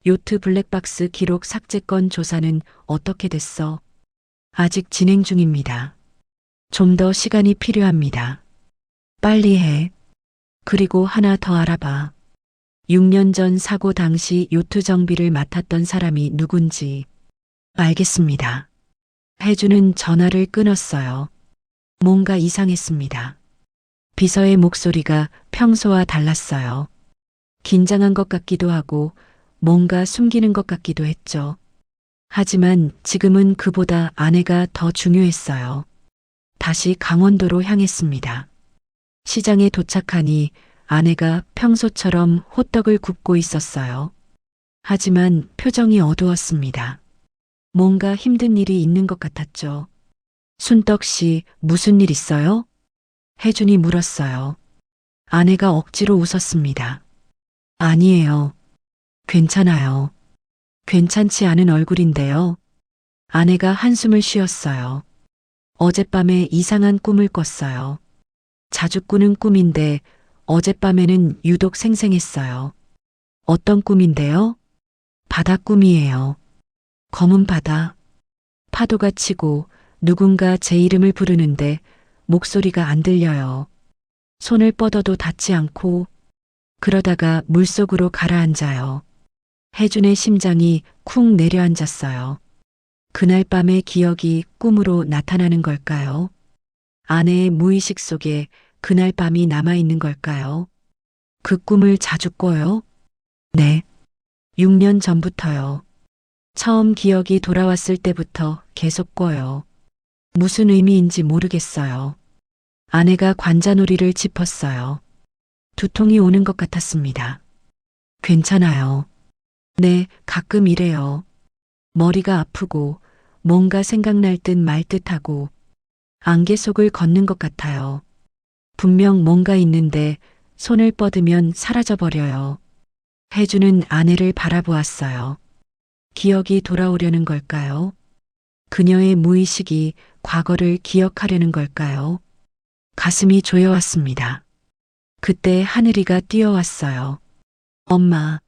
요트 블랙박스 기록 삭제건 조사는 어떻게 됐어? 아직 진행 중입니다. 좀 더 시간이 필요합니다. 빨리 해. 그리고 하나 더 알아봐. 6년 전 사고 당시 요트 정비를 맡았던 사람이 누군지. 알겠습니다. 혜주는 전화를 끊었어요. 뭔가 이상했습니다. 비서의 목소리가 평소와 달랐어요. 긴장한 것 같기도 하고 뭔가 숨기는 것 같기도 했죠. 하지만 지금은 그보다 아내가 더 중요했어요. 다시 강원도로 향했습니다. 시장에 도착하니 아내가 평소처럼 호떡을 굽고 있었어요. 하지만 표정이 어두웠습니다. 뭔가 힘든 일이 있는 것 같았죠. 순떡 씨, 무슨 일 있어요? 혜준이 물었어요. 아내가 억지로 웃었습니다. 아니에요. 괜찮아요. 괜찮지 않은 얼굴인데요. 아내가 한숨을 쉬었어요. 어젯밤에 이상한 꿈을 꿨어요. 자주 꾸는 꿈인데 어젯밤에는 유독 생생했어요. 어떤 꿈인데요? 바다 꿈이에요. 검은 바다. 파도가 치고 누군가 제 이름을 부르는데 목소리가 안 들려요. 손을 뻗어도 닿지 않고 그러다가 물속으로 가라앉아요. 혜준의 심장이 쿵 내려앉았어요. 그날 밤의 기억이 꿈으로 나타나는 걸까요? 아내의 무의식 속에 그날 밤이 남아있는 걸까요? 그 꿈을 자주 꿔요? 네. 6년 전부터요. 처음 기억이 돌아왔을 때부터 계속 꿔요. 무슨 의미인지 모르겠어요. 아내가 관자놀이를 짚었어요. 두통이 오는 것 같았습니다. 괜찮아요. 네, 가끔 이래요. 머리가 아프고 뭔가 생각날 듯 말 듯하고 안개 속을 걷는 것 같아요. 분명 뭔가 있는데 손을 뻗으면 사라져버려요. 혜주는 아내를 바라보았어요. 기억이 돌아오려는 걸까요? 그녀의 무의식이 과거를 기억하려는 걸까요? 가슴이 조여왔습니다. 그때 하늘이가 뛰어왔어요. 엄마,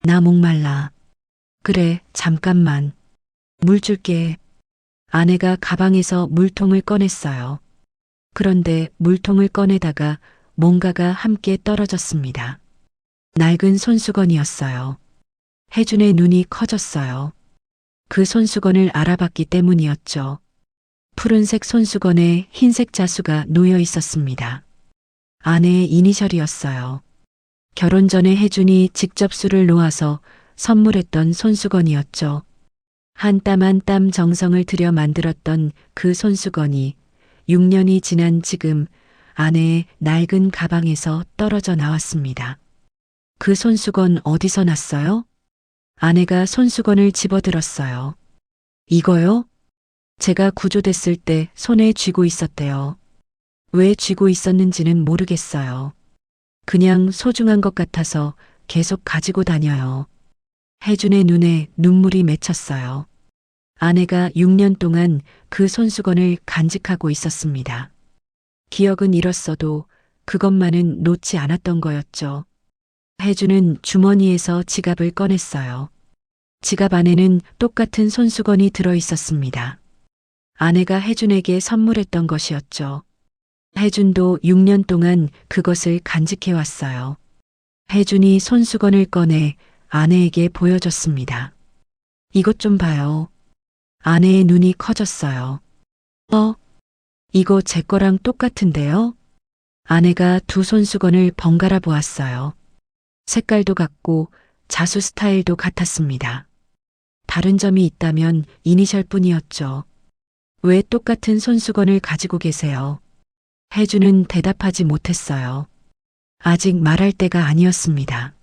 나 목말라. 그래, 잠깐만. 물 줄게. 아내가 가방에서 물통을 꺼냈어요. 그런데 물통을 꺼내다가 뭔가가 함께 떨어졌습니다. 낡은 손수건이었어요. 혜준의 눈이 커졌어요. 그 손수건을 알아봤기 때문이었죠. 푸른색 손수건에 흰색 자수가 놓여 있었습니다. 아내의 이니셜이었어요. 결혼 전에 혜준이 직접 술을 놓아서 선물했던 손수건이었죠. 한 땀 한 땀 정성을 들여 만들었던 그 손수건이 6년이 지난 지금 아내의 낡은 가방에서 떨어져 나왔습니다. 그 손수건 어디서 났어요? 아내가 손수건을 집어들었어요. 이거요? 제가 구조됐을 때 손에 쥐고 있었대요. 왜 쥐고 있었는지는 모르겠어요. 그냥 소중한 것 같아서 계속 가지고 다녀요. 혜준의 눈에 눈물이 맺혔어요. 아내가 6년 동안 그 손수건을 간직하고 있었습니다. 기억은 잃었어도 그것만은 놓지 않았던 거였죠. 혜주는 주머니에서 지갑을 꺼냈어요. 지갑 안에는 똑같은 손수건이 들어 있었습니다. 아내가 혜준에게 선물했던 것이었죠. 혜준도 6년 동안 그것을 간직해 왔어요. 혜준이 손수건을 꺼내 아내에게 보여줬습니다. 이것 좀 봐요. 아내의 눈이 커졌어요. 이거 제 거랑 똑같은데요? 아내가 두 손수건을 번갈아 보았어요. 색깔도 같고 자수 스타일도 같았습니다. 다른 점이 있다면 이니셜 뿐이었죠. 왜 똑같은 손수건을 가지고 계세요? 혜주는 대답하지 못했어요. 아직 말할 때가 아니었습니다.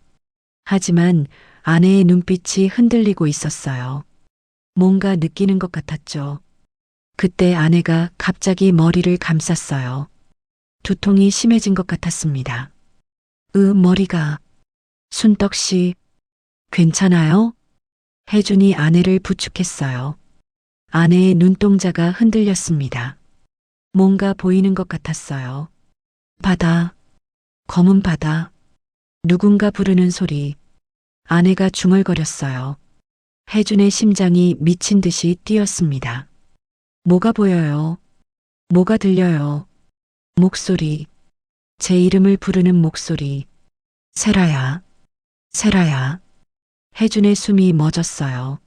하지만 아내의 눈빛이 흔들리고 있었어요. 뭔가 느끼는 것 같았죠. 그때 아내가 갑자기 머리를 감쌌어요. 두통이 심해진 것 같았습니다. 머리가. 순떡 씨, 괜찮아요? 혜준이 아내를 부축했어요. 아내의 눈동자가 흔들렸습니다. 뭔가 보이는 것 같았어요. 바다, 검은 바다, 누군가 부르는 소리. 아내가 중얼거렸어요. 혜준의 심장이 미친 듯이 뛰었습니다. 뭐가 보여요? 뭐가 들려요? 목소리. 제 이름을 부르는 목소리. 세라야, 세라야. 혜준의 숨이 멎었어요.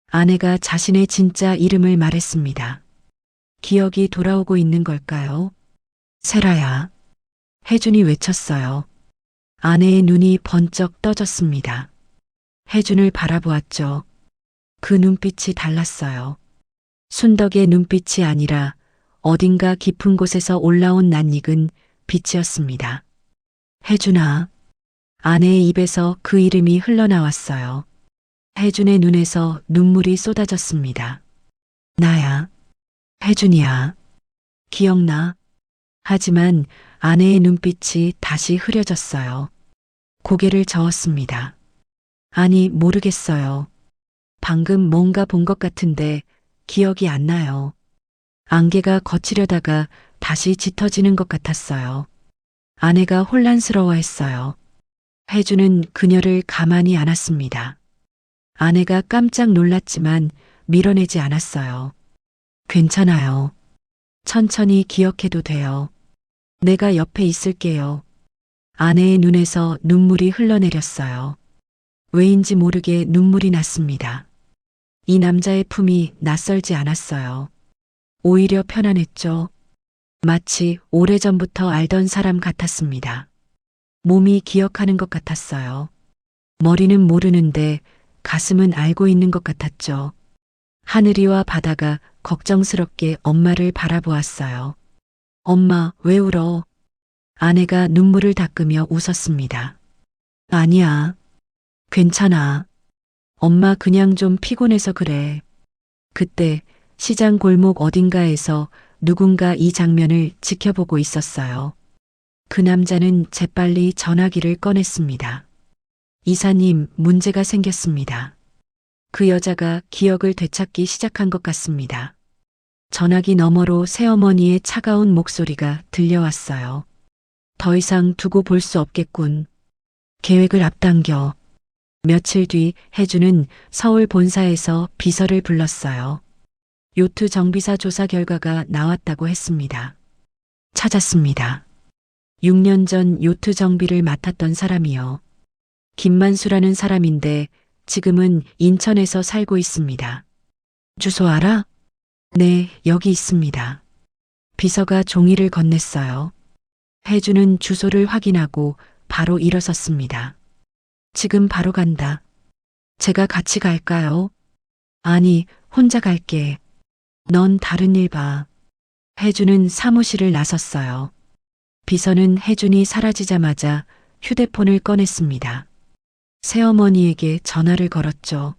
아내가 자신의 진짜 이름을 말했습니다. 기억이 돌아오고 있는 걸까요? 세라야. 혜준이 외쳤어요. 아내의 눈이 번쩍 떠졌습니다. 혜준을 바라보았죠. 그 눈빛이 달랐어요. 순덕의 눈빛이 아니라 어딘가 깊은 곳에서 올라온 낯익은 빛이었습니다. 혜준아. 아내의 입에서 그 이름이 흘러나왔어요. 혜준의 눈에서 눈물이 쏟아졌습니다. 나야. 혜준이야. 기억나? 하지만 아내의 눈빛이 다시 흐려졌어요. 고개를 저었습니다. 아니, 모르겠어요. 방금 뭔가 본 것 같은데 기억이 안 나요. 안개가 거치려다가 다시 짙어지는 것 같았어요. 아내가 혼란스러워했어요. 혜주는 그녀를 가만히 안았습니다. 아내가 깜짝 놀랐지만 밀어내지 않았어요. 괜찮아요. 천천히 기억해도 돼요. 내가 옆에 있을게요. 아내의 눈에서 눈물이 흘러내렸어요. 왜인지 모르게 눈물이 났습니다. 이 남자의 품이 낯설지 않았어요. 오히려 편안했죠. 마치 오래전부터 알던 사람 같았습니다. 몸이 기억하는 것 같았어요. 머리는 모르는데 가슴은 알고 있는 것 같았죠. 하늘이와 바다가 걱정스럽게 엄마를 바라보았어요. 엄마, 왜 울어? 아내가 눈물을 닦으며 웃었습니다. 아니야. 괜찮아. 엄마 그냥 좀 피곤해서 그래. 그때 시장 골목 어딘가에서 누군가 이 장면을 지켜보고 있었어요. 그 남자는 재빨리 전화기를 꺼냈습니다. 이사님, 문제가 생겼습니다. 그 여자가 기억을 되찾기 시작한 것 같습니다. 전화기 너머로 새어머니의 차가운 목소리가 들려왔어요. 더 이상 두고 볼 수 없겠군. 계획을 앞당겨. 며칠 뒤 혜주는 서울 본사에서 비서를 불렀어요. 요트 정비사 조사 결과가 나왔다고 했습니다. 찾았습니다. 6년 전 요트 정비를 맡았던 사람이요. 김만수라는 사람인데 지금은 인천에서 살고 있습니다. 주소 알아? 네, 여기 있습니다. 비서가 종이를 건넸어요. 혜주는 주소를 확인하고 바로 일어섰습니다. 지금 바로 간다. 제가 같이 갈까요? 아니, 혼자 갈게. 넌 다른 일 봐. 혜주는 사무실을 나섰어요. 비서는 혜준이 사라지자마자 휴대폰을 꺼냈습니다. 새어머니에게 전화를 걸었죠.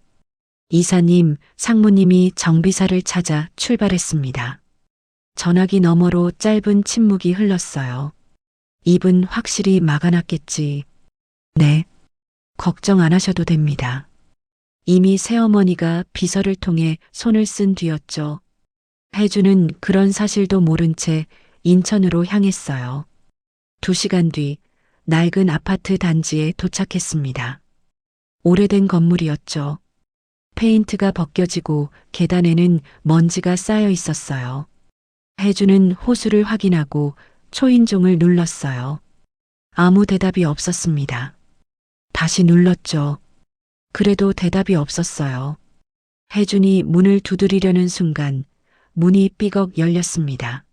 이사님, 상무님이 정비사를 찾아 출발했습니다. 전화기 너머로 짧은 침묵이 흘렀어요. 입은 확실히 막아놨겠지. 네. 걱정 안 하셔도 됩니다. 이미 새어머니가 비서를 통해 손을 쓴 뒤였죠. 혜주는 그런 사실도 모른 채 인천으로 향했어요. 2시간 뒤 낡은 아파트 단지에 도착했습니다. 오래된 건물이었죠. 페인트가 벗겨지고 계단에는 먼지가 쌓여 있었어요. 혜주는 호수를 확인하고 초인종을 눌렀어요. 아무 대답이 없었습니다. 다시 눌렀죠. 그래도 대답이 없었어요. 혜준이 문을 두드리려는 순간 문이 삐걱 열렸습니다.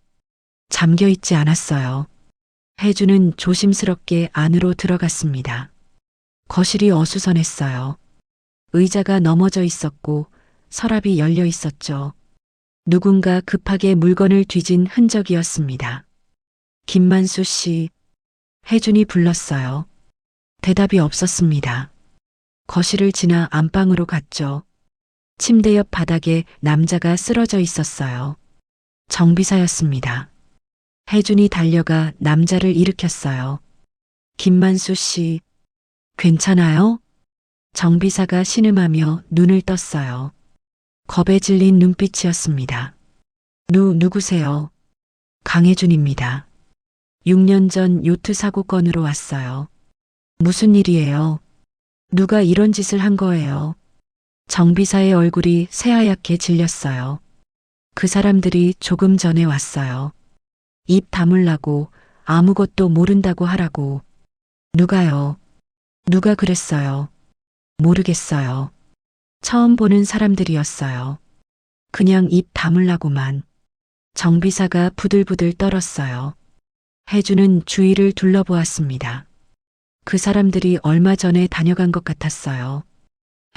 잠겨 있지 않았어요. 혜준은 조심스럽게 안으로 들어갔습니다. 거실이 어수선했어요. 의자가 넘어져 있었고 서랍이 열려 있었죠. 누군가 급하게 물건을 뒤진 흔적이었습니다. 김만수 씨, 혜준이 불렀어요. 대답이 없었습니다. 거실을 지나 안방으로 갔죠. 침대 옆 바닥에 남자가 쓰러져 있었어요. 정비사였습니다. 혜준이 달려가 남자를 일으켰어요. 김만수 씨, 괜찮아요? 정비사가 신음하며 눈을 떴어요. 겁에 질린 눈빛이었습니다. 누구세요? 강혜준입니다. 6년 전 요트 사고 건으로 왔어요. 무슨 일이에요? 누가 이런 짓을 한 거예요? 정비사의 얼굴이 새하얗게 질렸어요. 그 사람들이 조금 전에 왔어요. 입 다물라고, 아무것도 모른다고 하라고. 누가요? 누가 그랬어요? 모르겠어요. 처음 보는 사람들이었어요. 그냥 입 다물라고만. 정비사가 부들부들 떨었어요. 혜주는 주위를 둘러보았습니다. 그 사람들이 얼마 전에 다녀간 것 같았어요.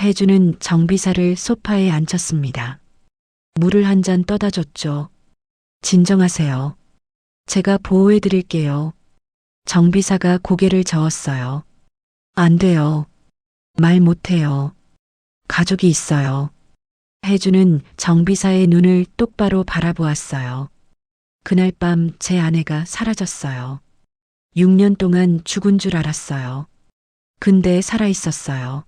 혜주는 정비사를 소파에 앉혔습니다. 물을 한 잔 떠다 줬죠. 진정하세요. 제가 보호해 드릴게요. 정비사가 고개를 저었어요. 안 돼요. 말 못해요. 가족이 있어요. 혜주는 정비사의 눈을 똑바로 바라보았어요. 그날 밤 제 아내가 사라졌어요. 6년 동안 죽은 줄 알았어요. 근데 살아 있었어요.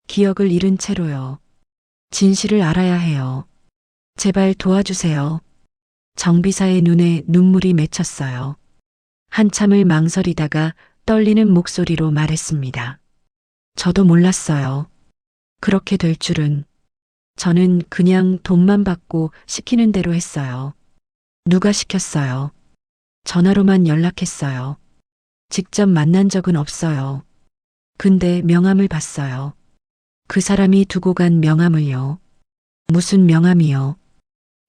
기억을 잃은 채로요. 진실을 알아야 해요. 제발 도와주세요. 정비사의 눈에 눈물이 맺혔어요. 한참을 망설이다가 떨리는 목소리로 말했습니다. 저도 몰랐어요. 그렇게 될 줄은. 저는 그냥 돈만 받고 시키는 대로 했어요. 누가 시켰어요? 전화로만 연락했어요. 직접 만난 적은 없어요. 근데 명함을 봤어요. 그 사람이 두고 간 명함을요. 무슨 명함이요?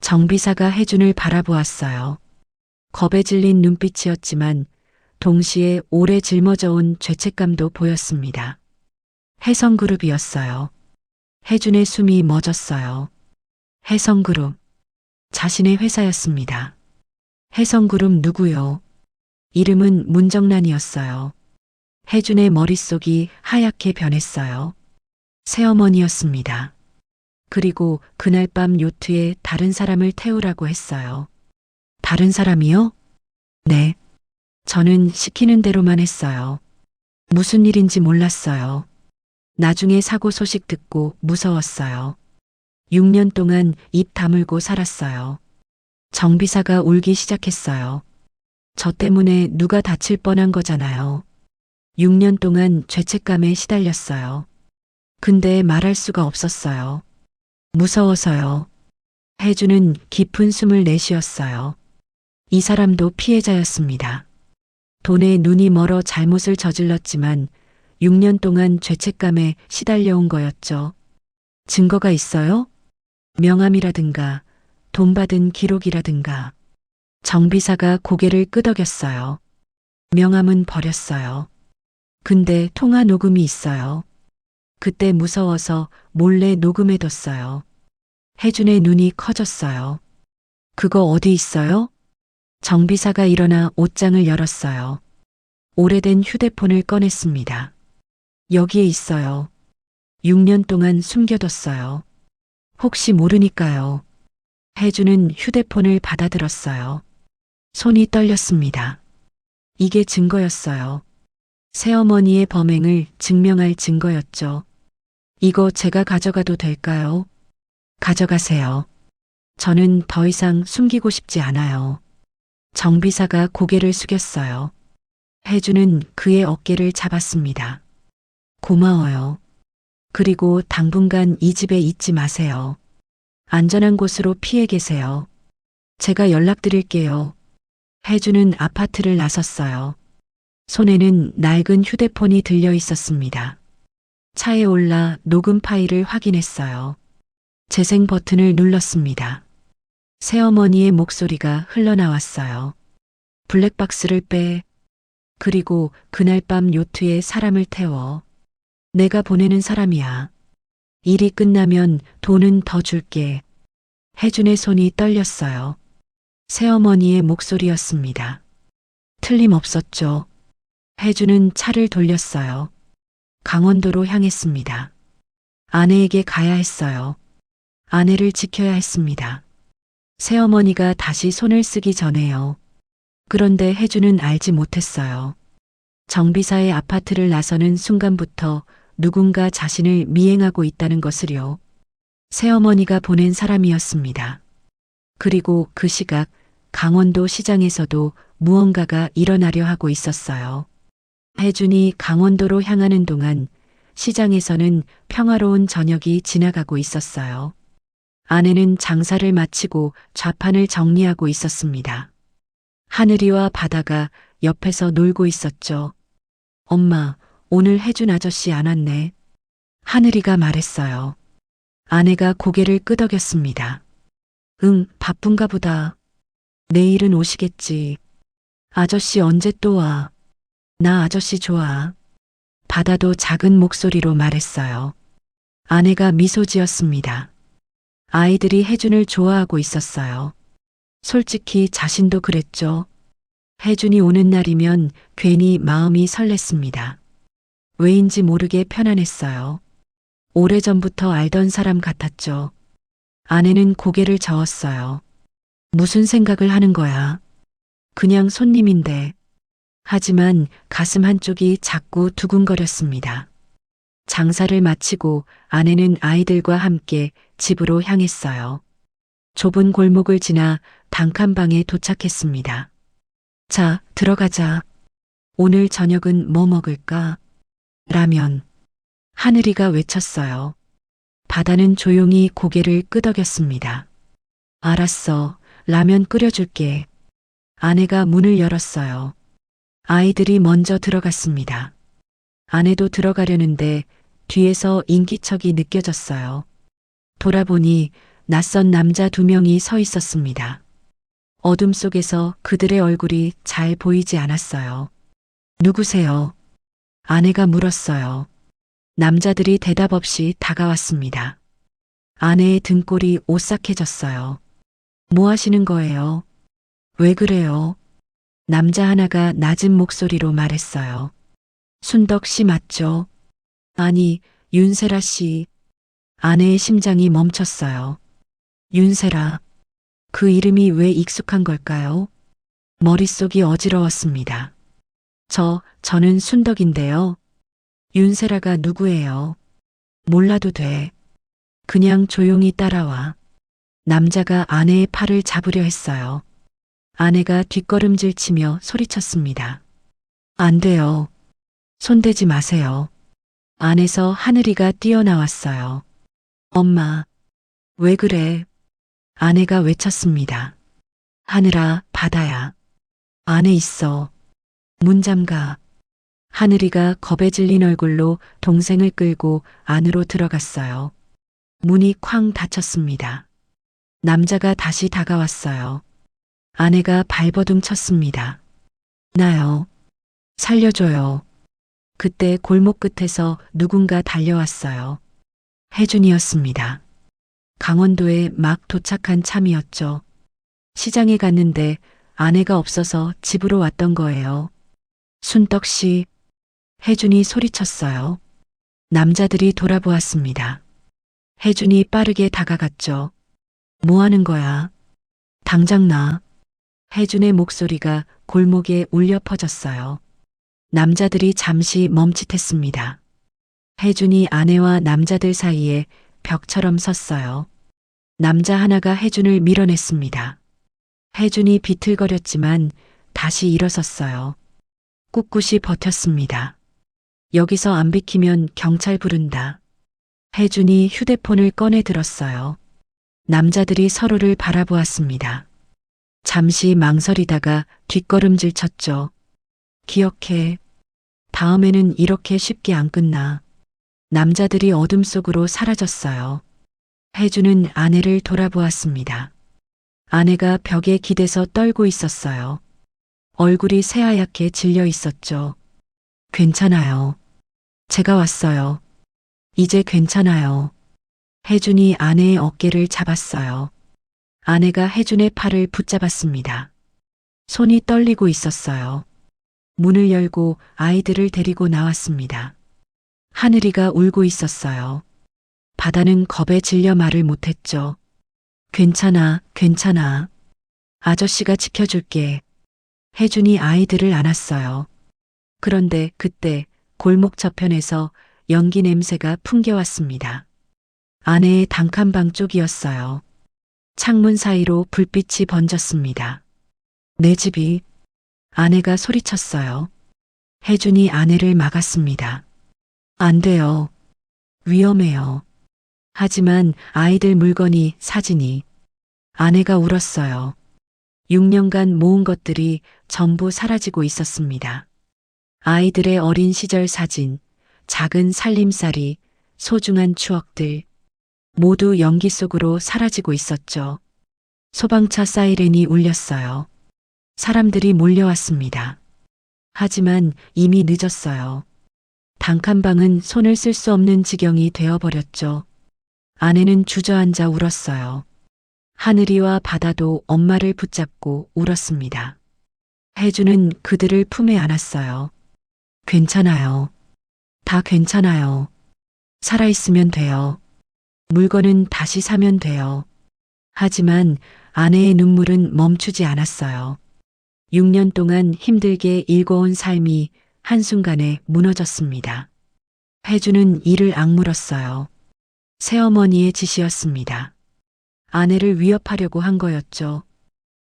정비사가 혜준을 바라보았어요. 겁에 질린 눈빛이었지만 동시에 오래 짊어져 온 죄책감도 보였습니다. 혜성그룹이었어요. 혜준의 숨이 멎었어요. 혜성그룹. 자신의 회사였습니다. 혜성그룹 누구요? 이름은 문정란이었어요. 혜준의 머릿속이 하얗게 변했어요. 새어머니였습니다. 그리고 그날 밤 요트에 다른 사람을 태우라고 했어요. 다른 사람이요? 네. 저는 시키는 대로만 했어요. 무슨 일인지 몰랐어요. 나중에 사고 소식 듣고 무서웠어요. 6년 동안 입 다물고 살았어요. 정비사가 울기 시작했어요. 저 때문에 누가 다칠 뻔한 거잖아요. 6년 동안 죄책감에 시달렸어요. 근데 말할 수가 없었어요. 무서워서요. 혜주는 깊은 숨을 내쉬었어요. 이 사람도 피해자였습니다. 돈에 눈이 멀어 잘못을 저질렀지만 6년 동안 죄책감에 시달려온 거였죠. 증거가 있어요? 명함이라든가 돈 받은 기록이라든가. 정비사가 고개를 끄덕였어요. 명함은 버렸어요. 근데 통화 녹음이 있어요. 그때 무서워서 몰래 녹음해뒀어요. 혜준의 눈이 커졌어요. 그거 어디 있어요? 정비사가 일어나 옷장을 열었어요. 오래된 휴대폰을 꺼냈습니다. 여기에 있어요. 6년 동안 숨겨뒀어요. 혹시 모르니까요. 혜준은 휴대폰을 받아들었어요. 손이 떨렸습니다. 이게 증거였어요. 새어머니의 범행을 증명할 증거였죠. 이거 제가 가져가도 될까요? 가져가세요. 저는 더 이상 숨기고 싶지 않아요. 정비사가 고개를 숙였어요. 혜주는 그의 어깨를 잡았습니다. 고마워요. 그리고 당분간 이 집에 있지 마세요. 안전한 곳으로 피해 계세요. 제가 연락드릴게요. 혜주는 아파트를 나섰어요. 손에는 낡은 휴대폰이 들려 있었습니다. 차에 올라 녹음 파일을 확인했어요. 재생 버튼을 눌렀습니다. 새어머니의 목소리가 흘러나왔어요. 블랙박스를 빼. 그리고 그날 밤 요트에 사람을 태워. 내가 보내는 사람이야. 일이 끝나면 돈은 더 줄게. 혜준의 손이 떨렸어요. 새어머니의 목소리였습니다. 틀림없었죠. 혜준은 차를 돌렸어요. 강원도로 향했습니다. 아내에게 가야 했어요. 아내를 지켜야 했습니다. 새어머니가 다시 손을 쓰기 전에요. 그런데 혜준은 알지 못했어요. 정비사의 아파트를 나서는 순간부터 누군가 자신을 미행하고 있다는 것을요. 새어머니가 보낸 사람이었습니다. 그리고 그 시각 강원도 시장에서도 무언가가 일어나려 하고 있었어요. 혜준이 강원도로 향하는 동안 시장에서는 평화로운 저녁이 지나가고 있었어요. 아내는 장사를 마치고 좌판을 정리하고 있었습니다. 하늘이와 바다가 옆에서 놀고 있었죠. 엄마, 오늘 혜준 아저씨 안 왔네. 하늘이가 말했어요. 아내가 고개를 끄덕였습니다. 응, 바쁜가 보다. 내일은 오시겠지. 아저씨 언제 또 와? 나 아저씨 좋아. 바다도 작은 목소리로 말했어요. 아내가 미소 지었습니다. 아이들이 혜준을 좋아하고 있었어요. 솔직히 자신도 그랬죠. 혜준이 오는 날이면 괜히 마음이 설렜습니다. 왜인지 모르게 편안했어요. 오래전부터 알던 사람 같았죠. 아내는 고개를 저었어요. 무슨 생각을 하는 거야? 그냥 손님인데. 하지만 가슴 한쪽이 자꾸 두근거렸습니다. 장사를 마치고 아내는 아이들과 함께 집으로 향했어요. 좁은 골목을 지나 단칸방에 도착했습니다. 자, 들어가자. 오늘 저녁은 뭐 먹을까? 라면. 하늘이가 외쳤어요. 바다는 조용히 고개를 끄덕였습니다. 알았어. 라면 끓여줄게. 아내가 문을 열었어요. 아이들이 먼저 들어갔습니다. 아내도 들어가려는데 뒤에서 인기척이 느껴졌어요. 돌아보니 낯선 남자 2명이 서 있었습니다. 어둠 속에서 그들의 얼굴이 잘 보이지 않았어요. 누구세요? 아내가 물었어요. 남자들이 대답 없이 다가왔습니다. 아내의 등골이 오싹해졌어요. 뭐 하시는 거예요? 왜 그래요? 남자 하나가 낮은 목소리로 말했어요. 순덕 씨 맞죠? 아니, 윤세라 씨. 아내의 심장이 멈췄어요. 윤세라. 그 이름이 왜 익숙한 걸까요? 머릿속이 어지러웠습니다. 저는 순덕인데요. 윤세라가 누구예요? 몰라도 돼. 그냥 조용히 따라와. 남자가 아내의 팔을 잡으려 했어요. 아내가 뒷걸음질 치며 소리쳤습니다. 안 돼요. 손대지 마세요. 안에서 하늘이가 뛰어나왔어요. 엄마, 왜 그래? 아내가 외쳤습니다. 하늘아, 바다야. 안에 있어. 문 잠가. 하늘이가 겁에 질린 얼굴로 동생을 끌고 안으로 들어갔어요. 문이 쾅 닫혔습니다. 남자가 다시 다가왔어요. 아내가 발버둥 쳤습니다. 나요. 살려줘요. 그때 골목 끝에서 누군가 달려왔어요. 혜준이었습니다. 강원도에 막 도착한 참이었죠. 시장에 갔는데 아내가 없어서 집으로 왔던 거예요. 순떡 씨, 혜준이 소리쳤어요. 남자들이 돌아보았습니다. 혜준이 빠르게 다가갔죠. 뭐 하는 거야? 당장 나. 혜준의 목소리가 골목에 울려 퍼졌어요. 남자들이 잠시 멈칫했습니다. 혜준이 아내와 남자들 사이에 벽처럼 섰어요. 남자 하나가 혜준을 밀어냈습니다. 혜준이 비틀거렸지만 다시 일어섰어요. 꿋꿋이 버텼습니다. 여기서 안 비키면 경찰 부른다. 혜준이 휴대폰을 꺼내 들었어요. 남자들이 서로를 바라보았습니다. 잠시 망설이다가 뒷걸음질 쳤죠. 기억해. 다음에는 이렇게 쉽게 안 끝나. 남자들이 어둠 속으로 사라졌어요. 혜주는 아내를 돌아보았습니다. 아내가 벽에 기대서 떨고 있었어요. 얼굴이 새하얗게 질려 있었죠. 괜찮아요. 제가 왔어요. 이제 괜찮아요. 혜준이 아내의 어깨를 잡았어요. 아내가 혜준의 팔을 붙잡았습니다. 손이 떨리고 있었어요. 문을 열고 아이들을 데리고 나왔습니다. 하늘이가 울고 있었어요. 바다는 겁에 질려 말을 못했죠. 괜찮아, 괜찮아. 아저씨가 지켜줄게. 혜준이 아이들을 안았어요. 그런데 그때 골목 저편에서 연기 냄새가 풍겨왔습니다. 아내의 단칸방 쪽이었어요. 창문 사이로 불빛이 번졌습니다. 내 집이. 아내가 소리쳤어요. 혜준이 아내를 막았습니다. 안 돼요. 위험해요. 하지만 아이들 물건이, 사진이. 아내가 울었어요. 6년간 모은 것들이 전부 사라지고 있었습니다. 아이들의 어린 시절 사진, 작은 살림살이, 소중한 추억들. 모두 연기 속으로 사라지고 있었죠. 소방차 사이렌이 울렸어요. 사람들이 몰려왔습니다. 하지만 이미 늦었어요. 단칸방은 손을 쓸 수 없는 지경이 되어버렸죠. 아내는 주저앉아 울었어요. 하늘이와 바다도 엄마를 붙잡고 울었습니다. 혜주는 그들을 품에 안았어요. 괜찮아요. 다 괜찮아요. 살아있으면 돼요. 물건은 다시 사면 돼요. 하지만 아내의 눈물은 멈추지 않았어요. 6년 동안 힘들게 일궈온 삶이 한순간에 무너졌습니다. 혜주는 이를 악물었어요. 새어머니의 짓이었습니다. 아내를 위협하려고 한 거였죠.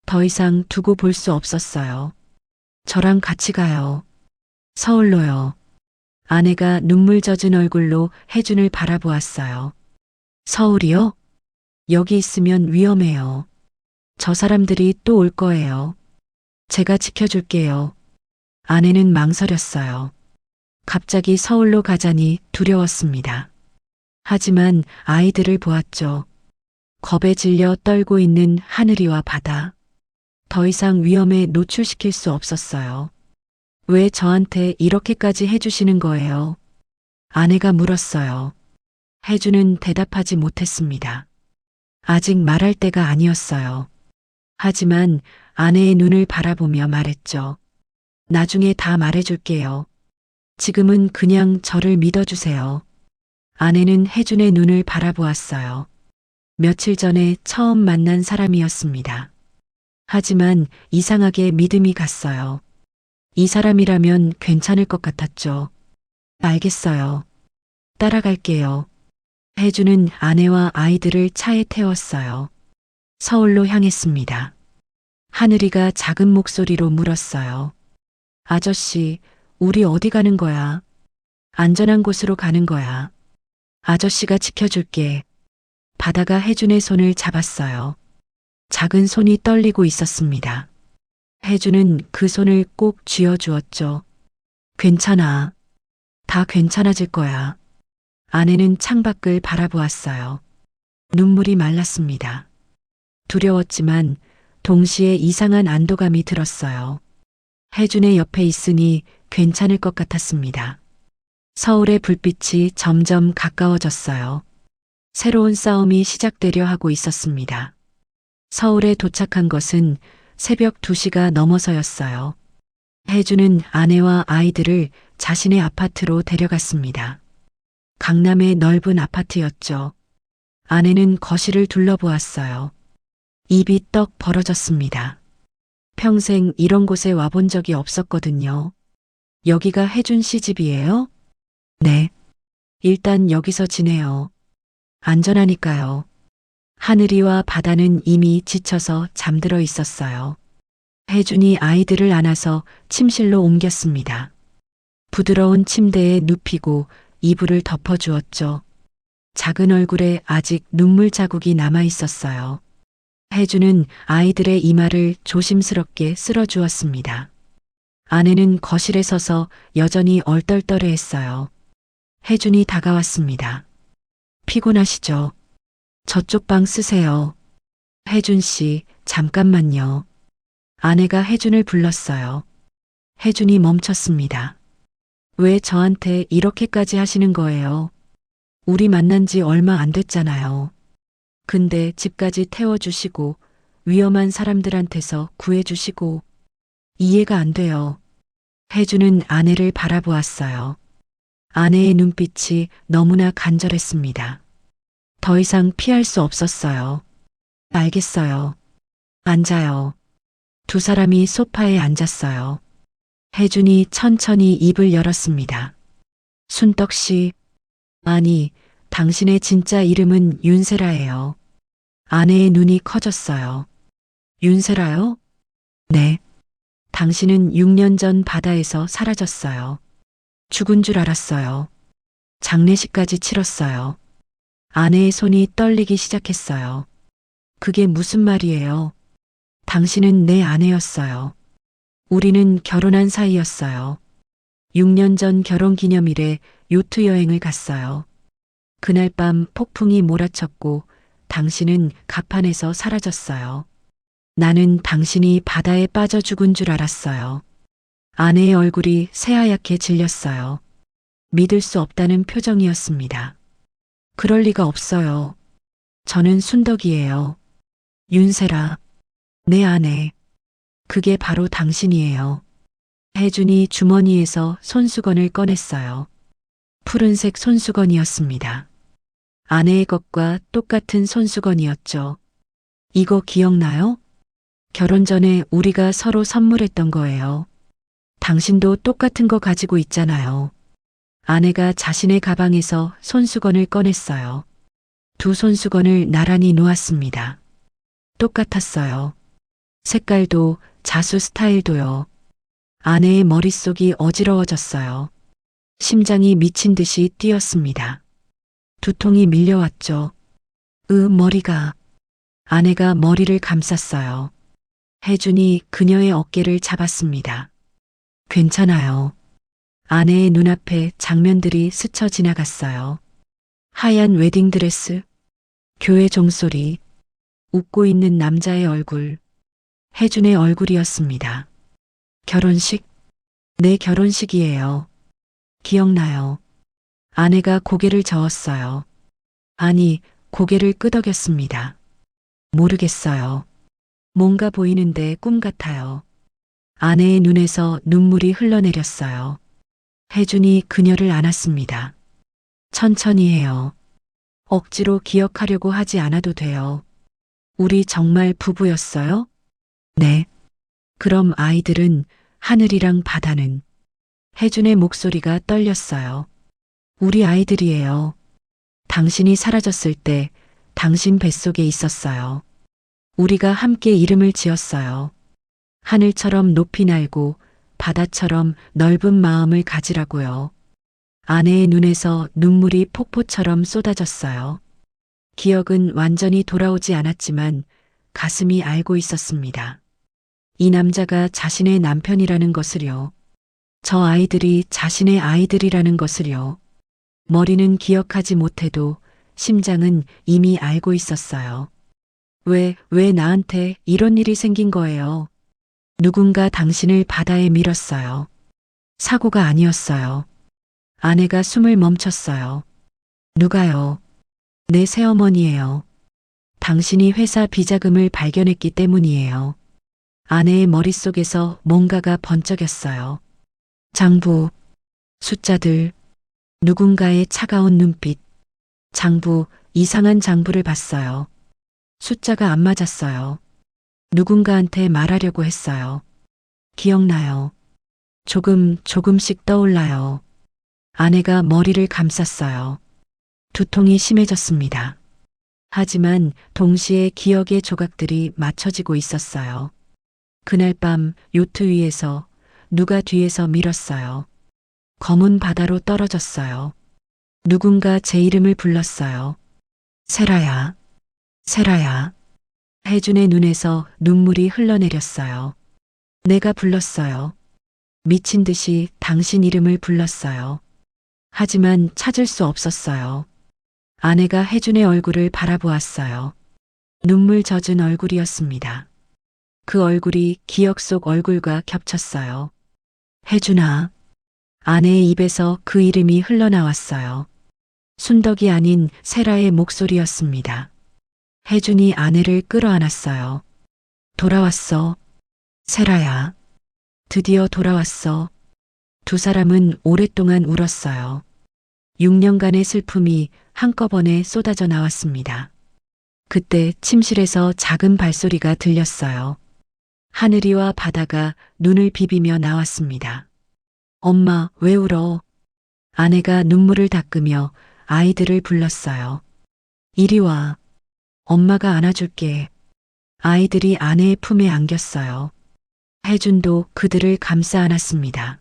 더 이상 두고 볼 수 없었어요. 저랑 같이 가요. 서울로요. 아내가 눈물 젖은 얼굴로 혜준을 바라보았어요. 서울이요? 여기 있으면 위험해요. 저 사람들이 또 올 거예요. 제가 지켜줄게요. 아내는 망설였어요. 갑자기 서울로 가자니 두려웠습니다. 하지만 아이들을 보았죠. 겁에 질려 떨고 있는 하늘이와 바다. 더 이상 위험에 노출시킬 수 없었어요. 왜 저한테 이렇게까지 해주시는 거예요? 아내가 물었어요. 혜주는 대답하지 못했습니다. 아직 말할 때가 아니었어요. 하지만 아내의 눈을 바라보며 말했죠. 나중에 다 말해줄게요. 지금은 그냥 저를 믿어주세요. 아내는 혜준의 눈을 바라보았어요. 며칠 전에 처음 만난 사람이었습니다. 하지만 이상하게 믿음이 갔어요. 이 사람이라면 괜찮을 것 같았죠. 알겠어요. 따라갈게요. 혜주는 아내와 아이들을 차에 태웠어요. 서울로 향했습니다. 하늘이가 작은 목소리로 물었어요. 아저씨, 우리 어디 가는 거야? 안전한 곳으로 가는 거야. 아저씨가 지켜줄게. 바다가 혜준의 손을 잡았어요. 작은 손이 떨리고 있었습니다. 혜준은 그 손을 꼭 쥐어주었죠. 괜찮아. 다 괜찮아질 거야. 아내는 창밖을 바라보았어요. 눈물이 말랐습니다. 두려웠지만 동시에 이상한 안도감이 들었어요. 혜준의 옆에 있으니 괜찮을 것 같았습니다. 서울의 불빛이 점점 가까워졌어요. 새로운 싸움이 시작되려 하고 있었습니다. 서울에 도착한 것은 새벽 2시가 넘어서였어요. 혜주는 아내와 아이들을 자신의 아파트로 데려갔습니다. 강남의 넓은 아파트였죠. 아내는 거실을 둘러보았어요. 입이 떡 벌어졌습니다. 평생 이런 곳에 와본 적이 없었거든요. 여기가 혜준 씨 집이에요? 네. 일단 여기서 지내요. 안전하니까요. 하늘이와 바다는 이미 지쳐서 잠들어 있었어요. 혜준이 아이들을 안아서 침실로 옮겼습니다. 부드러운 침대에 눕히고 이불을 덮어주었죠. 작은 얼굴에 아직 눈물 자국이 남아 있었어요. 혜준은 아이들의 이마를 조심스럽게 쓸어주었습니다. 아내는 거실에 서서 여전히 얼떨떨해 했어요. 혜준이 다가왔습니다. 피곤하시죠? 저쪽 방 쓰세요. 혜준 씨, 잠깐만요. 아내가 혜준을 불렀어요. 혜준이 멈췄습니다. 왜 저한테 이렇게까지 하시는 거예요? 우리 만난 지 얼마 안 됐잖아요. 근데 집까지 태워주시고 위험한 사람들한테서 구해주시고 이해가 안 돼요. 혜준은 아내를 바라보았어요. 아내의 눈빛이 너무나 간절했습니다. 더 이상 피할 수 없었어요. 알겠어요. 앉아요. 두 사람이 소파에 앉았어요. 혜준이 천천히 입을 열었습니다. 순떡 씨, 아니, 당신의 진짜 이름은 윤세라예요. 아내의 눈이 커졌어요. 윤세라요? 네. 당신은 6년 전 바다에서 사라졌어요. 죽은 줄 알았어요. 장례식까지 치렀어요. 아내의 손이 떨리기 시작했어요. 그게 무슨 말이에요? 당신은 내 아내였어요. 우리는 결혼한 사이였어요. 6년 전 결혼 기념일에 요트 여행을 갔어요. 그날 밤 폭풍이 몰아쳤고 당신은 갑판에서 사라졌어요. 나는 당신이 바다에 빠져 죽은 줄 알았어요. 아내의 얼굴이 새하얗게 질렸어요. 믿을 수 없다는 표정이었습니다. 그럴 리가 없어요. 저는 순덕이에요. 윤세라, 내 아내. 그게 바로 당신이에요. 혜준이 주머니에서 손수건을 꺼냈어요. 푸른색 손수건이었습니다. 아내의 것과 똑같은 손수건이었죠. 이거 기억나요? 결혼 전에 우리가 서로 선물했던 거예요. 당신도 똑같은 거 가지고 있잖아요. 아내가 자신의 가방에서 손수건을 꺼냈어요. 두 손수건을 나란히 놓았습니다. 똑같았어요. 색깔도 자수 스타일도요. 아내의 머릿속이 어지러워졌어요. 심장이 미친 듯이 뛰었습니다. 두통이 밀려왔죠. 머리가. 아내가 머리를 감쌌어요. 혜준이 그녀의 어깨를 잡았습니다. 괜찮아요. 아내의 눈앞에 장면들이 스쳐 지나갔어요. 하얀 웨딩드레스, 교회 종소리, 웃고 있는 남자의 얼굴, 혜준의 얼굴이었습니다. 결혼식? 내 결혼식이에요. 기억나요. 아내가 고개를 저었어요. 아니, 고개를 끄덕였습니다. 모르겠어요. 뭔가 보이는데 꿈 같아요. 아내의 눈에서 눈물이 흘러내렸어요. 혜준이 그녀를 안았습니다. 천천히 해요. 억지로 기억하려고 하지 않아도 돼요. 우리 정말 부부였어요? 네. 그럼 아이들은, 하늘이랑 바다는? 혜준의 목소리가 떨렸어요. 우리 아이들이에요. 당신이 사라졌을 때 당신 뱃속에 있었어요. 우리가 함께 이름을 지었어요. 하늘처럼 높이 날고 바다처럼 넓은 마음을 가지라고요. 아내의 눈에서 눈물이 폭포처럼 쏟아졌어요. 기억은 완전히 돌아오지 않았지만 가슴이 알고 있었습니다. 이 남자가 자신의 남편이라는 것을요. 저 아이들이 자신의 아이들이라는 것을요. 머리는 기억하지 못해도 심장은 이미 알고 있었어요. 왜 나한테 이런 일이 생긴 거예요? 누군가 당신을 바다에 밀었어요. 사고가 아니었어요. 아내가 숨을 멈췄어요. 누가요? 내 새어머니예요. 당신이 회사 비자금을 발견했기 때문이에요. 아내의 머릿속에서 뭔가가 번쩍였어요. 장부, 숫자들, 누군가의 차가운 눈빛. 장부, 이상한 장부를 봤어요. 숫자가 안 맞았어요. 누군가한테 말하려고 했어요. 기억나요. 조금씩 떠올라요. 아내가 머리를 감쌌어요. 두통이 심해졌습니다. 하지만 동시에 기억의 조각들이 맞춰지고 있었어요. 그날 밤 요트 위에서 누가 뒤에서 밀었어요. 검은 바다로 떨어졌어요. 누군가 제 이름을 불렀어요. 세라야, 세라야. 혜준의 눈에서 눈물이 흘러내렸어요. 내가 불렀어요. 미친 듯이 당신 이름을 불렀어요. 하지만 찾을 수 없었어요. 아내가 혜준의 얼굴을 바라보았어요. 눈물 젖은 얼굴이었습니다. 그 얼굴이 기억 속 얼굴과 겹쳤어요. 혜준아. 아내의 입에서 그 이름이 흘러나왔어요. 순덕이 아닌 세라의 목소리였습니다. 혜준이 아내를 끌어안았어요. 돌아왔어. 세라야. 드디어 돌아왔어. 두 사람은 오랫동안 울었어요. 6년간의 슬픔이 한꺼번에 쏟아져 나왔습니다. 그때 침실에서 작은 발소리가 들렸어요. 하늘이와 바다가 눈을 비비며 나왔습니다. 엄마, 왜 울어? 아내가 눈물을 닦으며 아이들을 불렀어요. 이리 와. 엄마가 안아줄게. 아이들이 아내의 품에 안겼어요. 혜준도 그들을 감싸 안았습니다.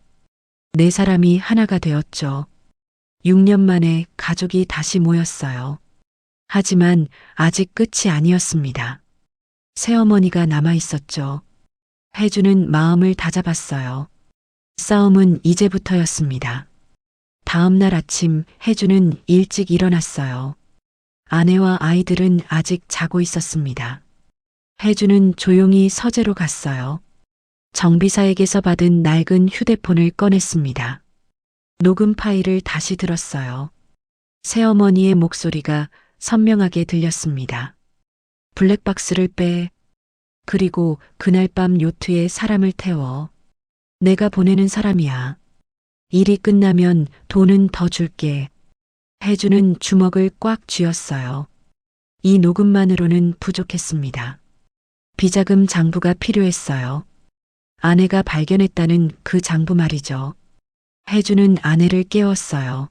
네 사람이 하나가 되었죠. 6년 만에 가족이 다시 모였어요. 하지만 아직 끝이 아니었습니다. 새어머니가 남아 있었죠. 혜준은 마음을 다잡았어요. 싸움은 이제부터였습니다. 다음 날 아침 혜준은 일찍 일어났어요. 아내와 아이들은 아직 자고 있었습니다. 혜준은 조용히 서재로 갔어요. 정비사에게서 받은 낡은 휴대폰을 꺼냈습니다. 녹음 파일을 다시 들었어요. 새어머니의 목소리가 선명하게 들렸습니다. 블랙박스를 빼. 그리고 그날 밤 요트에 사람을 태워. 내가 보내는 사람이야. 일이 끝나면 돈은 더 줄게. 혜주는 주먹을 꽉 쥐었어요. 이 녹음만으로는 부족했습니다. 비자금 장부가 필요했어요. 아내가 발견했다는 그 장부 말이죠. 혜주는 아내를 깨웠어요.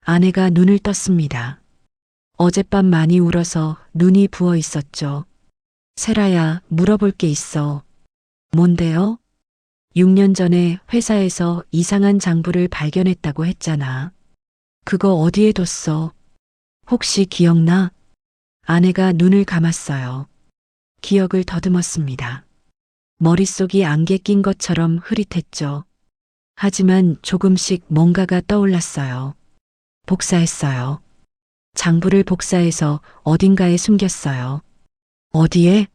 아내가 눈을 떴습니다. 어젯밤 많이 울어서 눈이 부어 있었죠. 세라야, 물어볼 게 있어. 뭔데요? 6년 전에 회사에서 이상한 장부를 발견했다고 했잖아. 그거 어디에 뒀어? 혹시 기억나? 아내가 눈을 감았어요. 기억을 더듬었습니다. 머릿속이 안개 낀 것처럼 흐릿했죠. 하지만 조금씩 뭔가가 떠올랐어요. 복사했어요. 장부를 복사해서 어딘가에 숨겼어요. 어디에?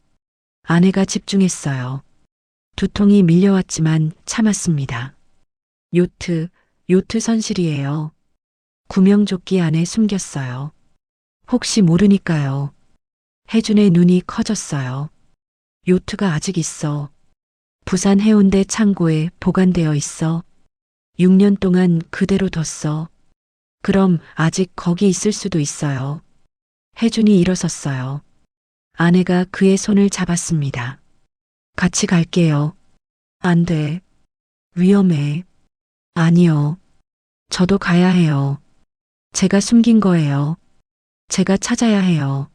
아내가 집중했어요. 두통이 밀려왔지만 참았습니다. 요트 선실이에요. 구명조끼 안에 숨겼어요. 혹시 모르니까요. 혜준의 눈이 커졌어요. 요트가 아직 있어. 부산 해운대 창고에 보관되어 있어. 6년 동안 그대로 뒀어. 그럼 아직 거기 있을 수도 있어요. 혜준이 일어섰어요. 아내가 그의 손을 잡았습니다. 같이 갈게요. 안 돼. 위험해. 아니요. 저도 가야 해요. 제가 숨긴 거예요. 제가 찾아야 해요.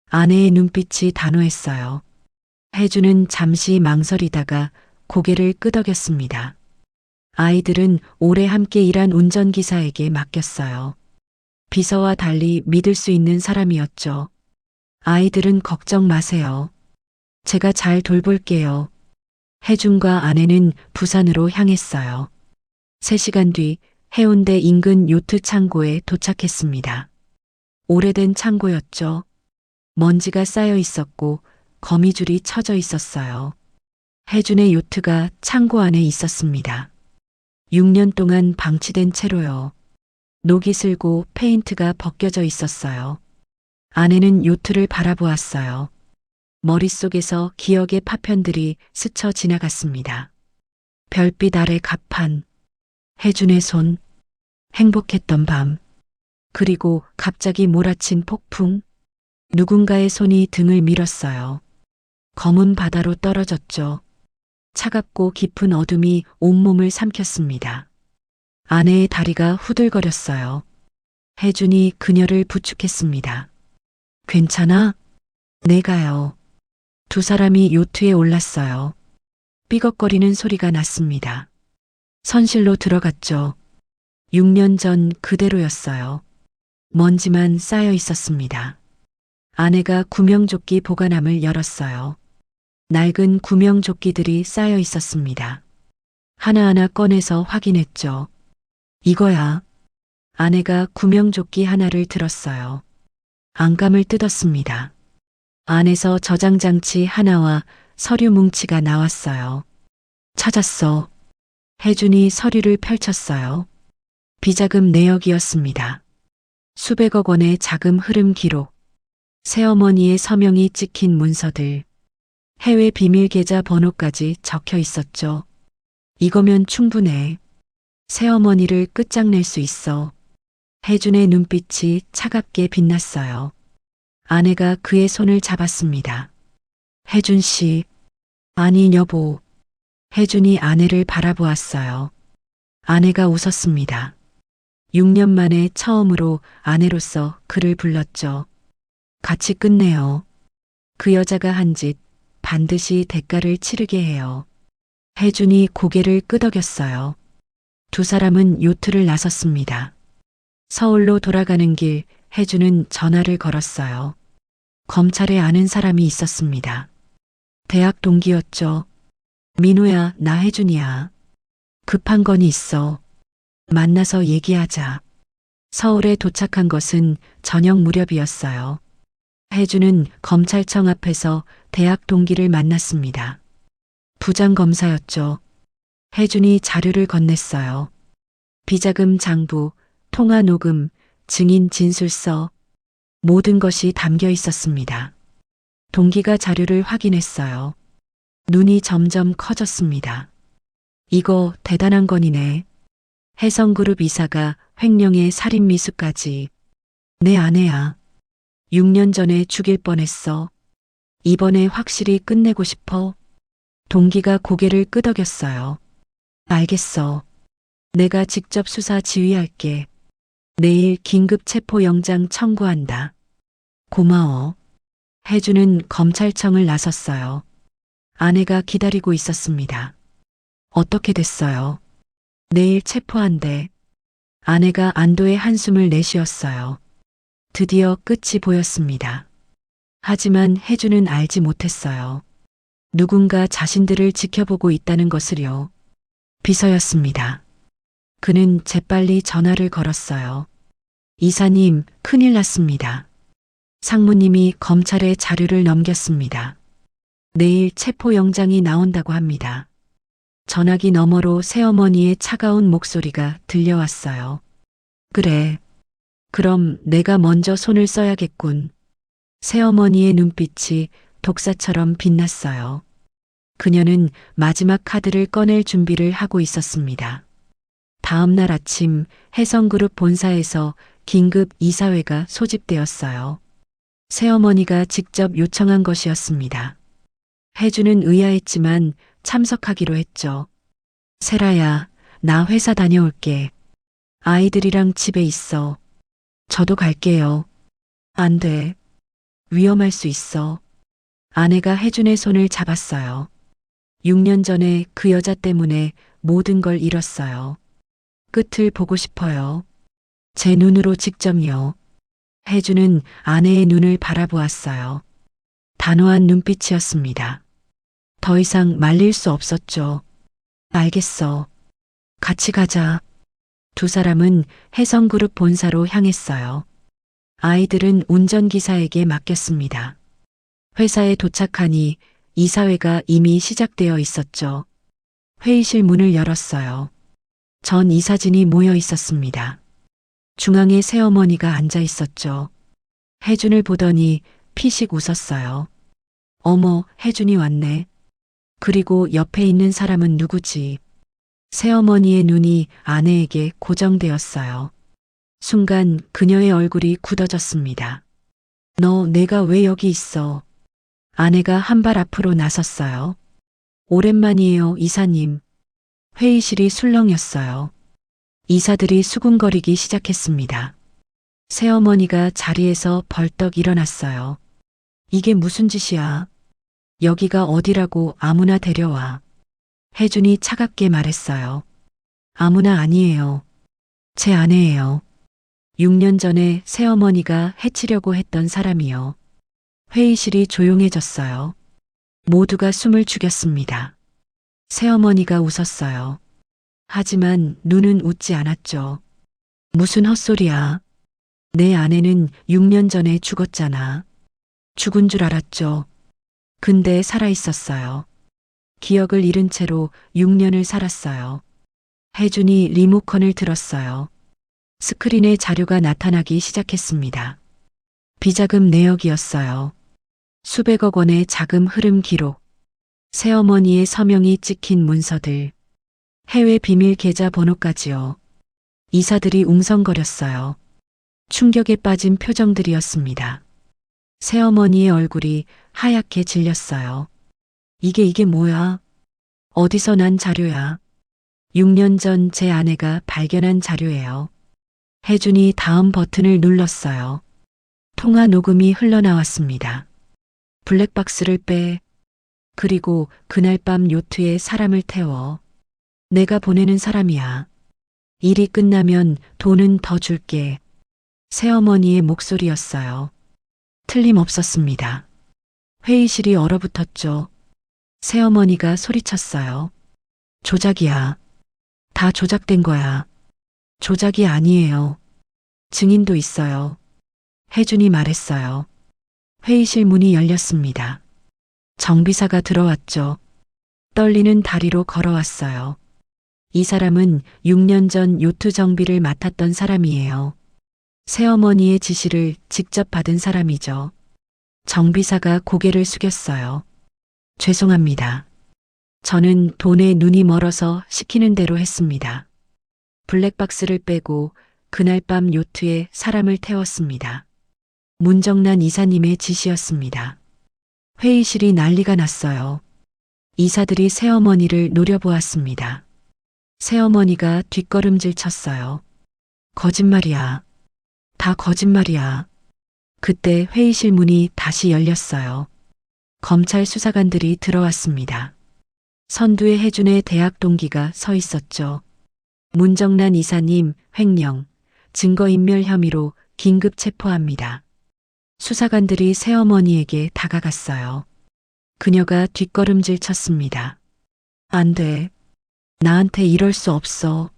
아내의 눈빛이 단호했어요. 혜주는 잠시 망설이다가 고개를 끄덕였습니다. 아이들은 오래 함께 일한 운전기사에게 맡겼어요. 비서와 달리 믿을 수 있는 사람이었죠. 아이들은 걱정 마세요. 제가 잘 돌볼게요. 혜준과 아내는 부산으로 향했어요. 3시간 뒤 해운대 인근 요트 창고에 도착했습니다. 오래된 창고였죠. 먼지가 쌓여 있었고 거미줄이 쳐져 있었어요. 혜준의 요트가 창고 안에 있었습니다. 6년 동안 방치된 채로요. 녹이 슬고 페인트가 벗겨져 있었어요. 아내는 요트를 바라보았어요. 머릿속에서 기억의 파편들이 스쳐 지나갔습니다. 별빛 아래 갑판, 혜준의 손, 행복했던 밤, 그리고 갑자기 몰아친 폭풍, 누군가의 손이 등을 밀었어요. 검은 바다로 떨어졌죠. 차갑고 깊은 어둠이 온몸을 삼켰습니다. 아내의 다리가 후들거렸어요. 혜준이 그녀를 부축했습니다. 괜찮아? 내가요. 두 사람이 요트에 올랐어요. 삐걱거리는 소리가 났습니다. 선실로 들어갔죠. 6년 전 그대로였어요. 먼지만 쌓여 있었습니다. 아내가 구명조끼 보관함을 열었어요. 낡은 구명조끼들이 쌓여 있었습니다. 하나하나 꺼내서 확인했죠. 이거야. 아내가 구명조끼 하나를 들었어요. 안감을 뜯었습니다. 안에서 저장장치 하나와 서류 뭉치가 나왔어요. 찾았어. 혜준이 서류를 펼쳤어요. 비자금 내역이었습니다. 수백억 원의 자금 흐름 기록, 새어머니의 서명이 찍힌 문서들, 해외 비밀 계좌 번호까지 적혀 있었죠. 이거면 충분해. 새어머니를 끝장낼 수 있어. 혜준의 눈빛이 차갑게 빛났어요. 아내가 그의 손을 잡았습니다. 혜준 씨. 아니 여보. 혜준이 아내를 바라보았어요. 아내가 웃었습니다. 6년 만에 처음으로 아내로서 그를 불렀죠. 같이 끝내요. 그 여자가 한 짓 반드시 대가를 치르게 해요. 혜준이 고개를 끄덕였어요. 두 사람은 요트를 나섰습니다. 서울로 돌아가는 길 혜준은 전화를 걸었어요. 검찰에 아는 사람이 있었습니다. 대학 동기였죠. 민호야, 나 혜준이야. 급한 건이 있어. 만나서 얘기하자. 서울에 도착한 것은 저녁 무렵이었어요. 혜준은 검찰청 앞에서 대학 동기를 만났습니다. 부장검사였죠. 혜준이 자료를 건넸어요. 비자금 장부, 통화 녹음, 증인 진술서, 모든 것이 담겨 있었습니다. 동기가 자료를 확인했어요. 눈이 점점 커졌습니다. 이거 대단한 건이네. 혜성그룹 이사가 횡령의 살인미수까지. 내 아내야. 6년 전에 죽일 뻔했어. 이번에 확실히 끝내고 싶어. 동기가 고개를 끄덕였어요. 알겠어. 내가 직접 수사 지휘할게. 내일 긴급 체포영장 청구한다. 고마워. 혜주는 검찰청을 나섰어요. 아내가 기다리고 있었습니다. 어떻게 됐어요? 내일 체포한대. 아내가 안도의 한숨을 내쉬었어요. 드디어 끝이 보였습니다. 하지만 혜주는 알지 못했어요. 누군가 자신들을 지켜보고 있다는 것을요. 비서였습니다. 그는 재빨리 전화를 걸었어요. 이사님, 큰일 났습니다. 상무님이 검찰에 자료를 넘겼습니다. 내일 체포영장이 나온다고 합니다. 전화기 너머로 새어머니의 차가운 목소리가 들려왔어요. 그래. 그럼 내가 먼저 손을 써야겠군. 새어머니의 눈빛이 독사처럼 빛났어요. 그녀는 마지막 카드를 꺼낼 준비를 하고 있었습니다. 다음 날 아침 혜성그룹 본사에서 긴급 이사회가 소집되었어요. 새어머니가 직접 요청한 것이었습니다. 혜주는 의아했지만 참석하기로 했죠. 세라야, 나 회사 다녀올게. 아이들이랑 집에 있어. 저도 갈게요. 안 돼. 위험할 수 있어. 아내가 혜준의 손을 잡았어요. 6년 전에 그 여자 때문에 모든 걸 잃었어요. 끝을 보고 싶어요. 제 눈으로 직접요. 혜준은 아내의 눈을 바라보았어요. 단호한 눈빛이었습니다. 더 이상 말릴 수 없었죠. 알겠어. 같이 가자. 두 사람은 혜성그룹 본사로 향했어요. 아이들은 운전기사에게 맡겼습니다. 회사에 도착하니 이사회가 이미 시작되어 있었죠. 회의실 문을 열었어요. 전 이사진이 모여 있었습니다. 중앙에 새어머니가 앉아 있었죠. 혜준을 보더니 피식 웃었어요. 어머, 혜준이 왔네. 그리고 옆에 있는 사람은 누구지? 새어머니의 눈이 아내에게 고정되었어요. 순간 그녀의 얼굴이 굳어졌습니다. 너 내가 왜 여기 있어? 아내가 한 발 앞으로 나섰어요. 오랜만이에요, 이사님. 회의실이 술렁였어요. 이사들이 수군거리기 시작했습니다. 새어머니가 자리에서 벌떡 일어났어요. 이게 무슨 짓이야? 여기가 어디라고 아무나 데려와. 혜준이 차갑게 말했어요. 아무나 아니에요. 제 아내예요. 6년 전에 새어머니가 해치려고 했던 사람이요. 회의실이 조용해졌어요. 모두가 숨을 죽였습니다. 새어머니가 웃었어요. 하지만 눈은 웃지 않았죠. 무슨 헛소리야. 내 아내는 6년 전에 죽었잖아. 죽은 줄 알았죠. 근데 살아있었어요. 기억을 잃은 채로 6년을 살았어요. 혜준이 리모컨을 들었어요. 스크린에 자료가 나타나기 시작했습니다. 비자금 내역이었어요. 수백억 원의 자금 흐름 기록. 새어머니의 서명이 찍힌 문서들. 해외 비밀 계좌 번호까지요. 이사들이 웅성거렸어요. 충격에 빠진 표정들이었습니다. 새어머니의 얼굴이 하얗게 질렸어요. 이게 뭐야? 어디서 난 자료야? 6년 전 제 아내가 발견한 자료예요. 혜준이 다음 버튼을 눌렀어요. 통화 녹음이 흘러나왔습니다. 블랙박스를 빼. 그리고 그날 밤 요트에 사람을 태워. 내가 보내는 사람이야. 일이 끝나면 돈은 더 줄게. 새어머니의 목소리였어요. 틀림없었습니다. 회의실이 얼어붙었죠. 새어머니가 소리쳤어요. 조작이야. 다 조작된 거야. 조작이 아니에요. 증인도 있어요. 혜준이 말했어요. 회의실 문이 열렸습니다. 정비사가 들어왔죠. 떨리는 다리로 걸어왔어요. 이 사람은 6년 전 요트 정비를 맡았던 사람이에요. 새어머니의 지시를 직접 받은 사람이죠. 정비사가 고개를 숙였어요. 죄송합니다. 저는 돈에 눈이 멀어서 시키는 대로 했습니다. 블랙박스를 빼고 그날 밤 요트에 사람을 태웠습니다. 문정란 이사님의 지시였습니다. 회의실이 난리가 났어요. 이사들이 새어머니를 노려보았습니다. 새어머니가 뒷걸음질 쳤어요. 거짓말이야. 다 거짓말이야. 그때 회의실 문이 다시 열렸어요. 검찰 수사관들이 들어왔습니다. 선두에 혜준의 대학 동기가 서 있었죠. 문정란 이사님, 횡령, 증거인멸 혐의로 긴급 체포합니다. 수사관들이 새어머니에게 다가갔어요. 그녀가 뒷걸음질 쳤습니다. 안 돼. 나한테 이럴 수 없어.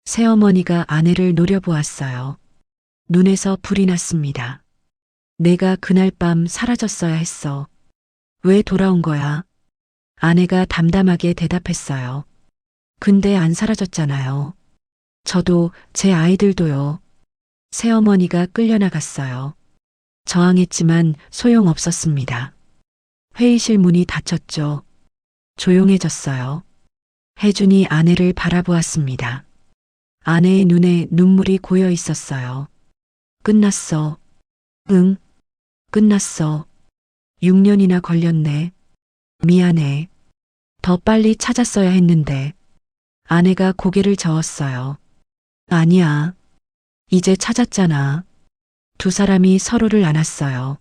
새어머니가 아내를 노려보았어요. 눈에서 불이 났습니다. 내가 그날 밤 사라졌어야 했어. 왜 돌아온 거야? 아내가 담담하게 대답했어요. 근데 안 사라졌잖아요. 저도 제 아이들도요. 새어머니가 끌려나갔어요. 저항했지만 소용없었습니다. 회의실 문이 닫혔죠. 조용해졌어요. 혜준이 아내를 바라보았습니다. 아내의 눈에 눈물이 고여 있었어요. 끝났어. 응, 끝났어. 6년이나 걸렸네. 미안해. 더 빨리 찾았어야 했는데. 아내가 고개를 저었어요. 아니야. 이제 찾았잖아. 두 사람이 서로를 안았어요.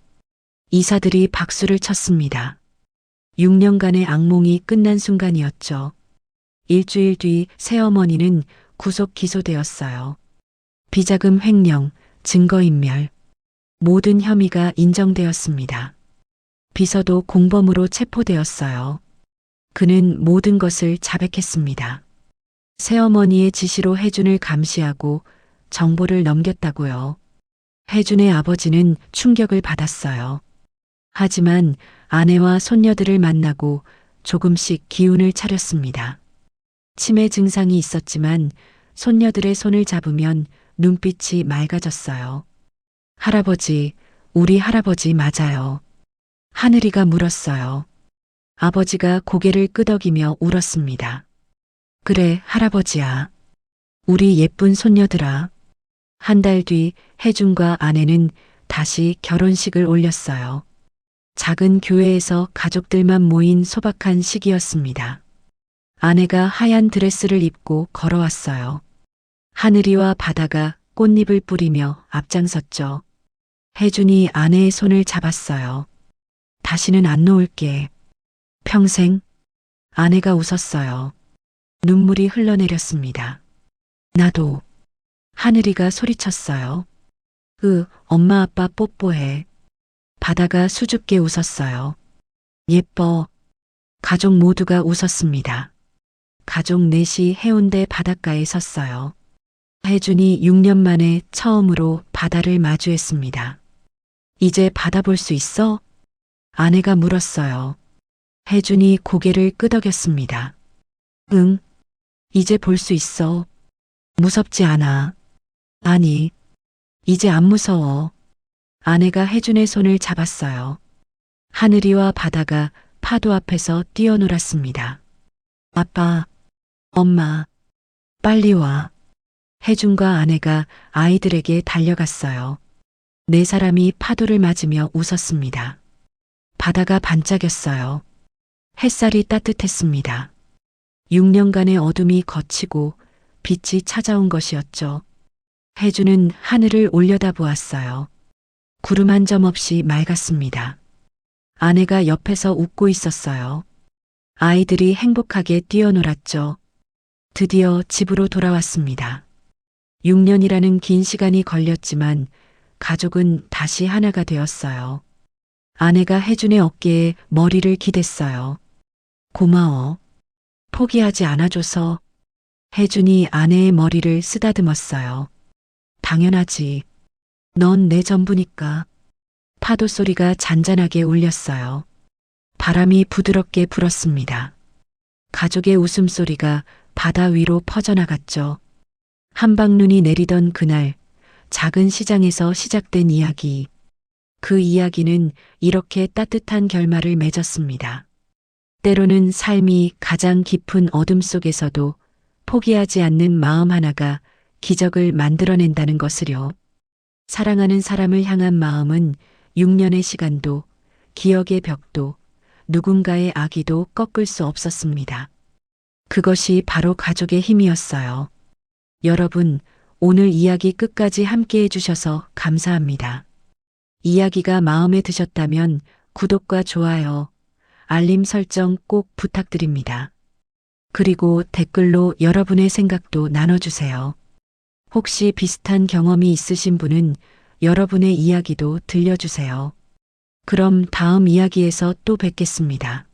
이사들이 박수를 쳤습니다. 6년간의 악몽이 끝난 순간이었죠. 일주일 뒤 새어머니는 구속 기소되었어요. 비자금 횡령, 증거인멸, 모든 혐의가 인정되었습니다. 비서도 공범으로 체포되었어요. 그는 모든 것을 자백했습니다. 새어머니의 지시로 혜준을 감시하고 정보를 넘겼다고요. 혜준의 아버지는 충격을 받았어요. 하지만 아내와 손녀들을 만나고 조금씩 기운을 차렸습니다. 치매 증상이 있었지만 손녀들의 손을 잡으면 눈빛이 맑아졌어요. 할아버지, 우리 할아버지 맞아요. 하늘이가 물었어요. 아버지가 고개를 끄덕이며 울었습니다. 그래, 할아버지야. 우리 예쁜 손녀들아. 한 달 뒤 혜준과 아내는 다시 결혼식을 올렸어요. 작은 교회에서 가족들만 모인 소박한 시기였습니다. 아내가 하얀 드레스를 입고 걸어왔어요. 하늘이와 바다가 꽃잎을 뿌리며 앞장섰죠. 혜준이 아내의 손을 잡았어요. 다시는 안 놓을게. 평생? 아내가 웃었어요. 눈물이 흘러내렸습니다. 나도. 하늘이가 소리쳤어요. 엄마 아빠 뽀뽀해. 바다가 수줍게 웃었어요. 예뻐. 가족 모두가 웃었습니다. 가족 넷이 해운대 바닷가에 섰어요. 혜준이 6년 만에 처음으로 바다를 마주했습니다. 이제 바다 볼 수 있어? 아내가 물었어요. 혜준이 고개를 끄덕였습니다. 응, 이제 볼 수 있어. 무섭지 않아. 아니, 이제 안 무서워. 아내가 혜준의 손을 잡았어요. 하늘이와 바다가 파도 앞에서 뛰어놀았습니다. 아빠, 엄마, 빨리 와. 혜준과 아내가 아이들에게 달려갔어요. 네 사람이 파도를 맞으며 웃었습니다. 바다가 반짝였어요. 햇살이 따뜻했습니다. 6년간의 어둠이 걷히고 빛이 찾아온 것이었죠. 혜준은 하늘을 올려다보았어요. 구름 한 점 없이 맑았습니다. 아내가 옆에서 웃고 있었어요. 아이들이 행복하게 뛰어놀았죠. 드디어 집으로 돌아왔습니다. 6년이라는 긴 시간이 걸렸지만 가족은 다시 하나가 되었어요. 아내가 혜준의 어깨에 머리를 기댔어요. 고마워. 포기하지 않아줘서. 혜준이 아내의 머리를 쓰다듬었어요. 당연하지. 넌 내 전부니까. 파도 소리가 잔잔하게 울렸어요. 바람이 부드럽게 불었습니다. 가족의 웃음소리가 바다 위로 퍼져나갔죠. 한방눈이 내리던 그날, 작은 시장에서 시작된 이야기. 그 이야기는 이렇게 따뜻한 결말을 맺었습니다. 때로는 삶이 가장 깊은 어둠 속에서도 포기하지 않는 마음 하나가 기적을 만들어낸다는 것을요. 사랑하는 사람을 향한 마음은 6년의 시간도, 기억의 벽도, 누군가의 악의도 꺾을 수 없었습니다. 그것이 바로 가족의 힘이었어요. 여러분, 오늘 이야기 끝까지 함께 해주셔서 감사합니다. 이야기가 마음에 드셨다면 구독과 좋아요, 알림 설정 꼭 부탁드립니다. 그리고 댓글로 여러분의 생각도 나눠주세요. 혹시 비슷한 경험이 있으신 분은 여러분의 이야기도 들려주세요. 그럼 다음 이야기에서 또 뵙겠습니다.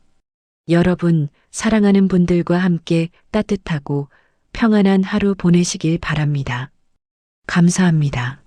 여러분, 사랑하는 분들과 함께 따뜻하고 평안한 하루 보내시길 바랍니다. 감사합니다.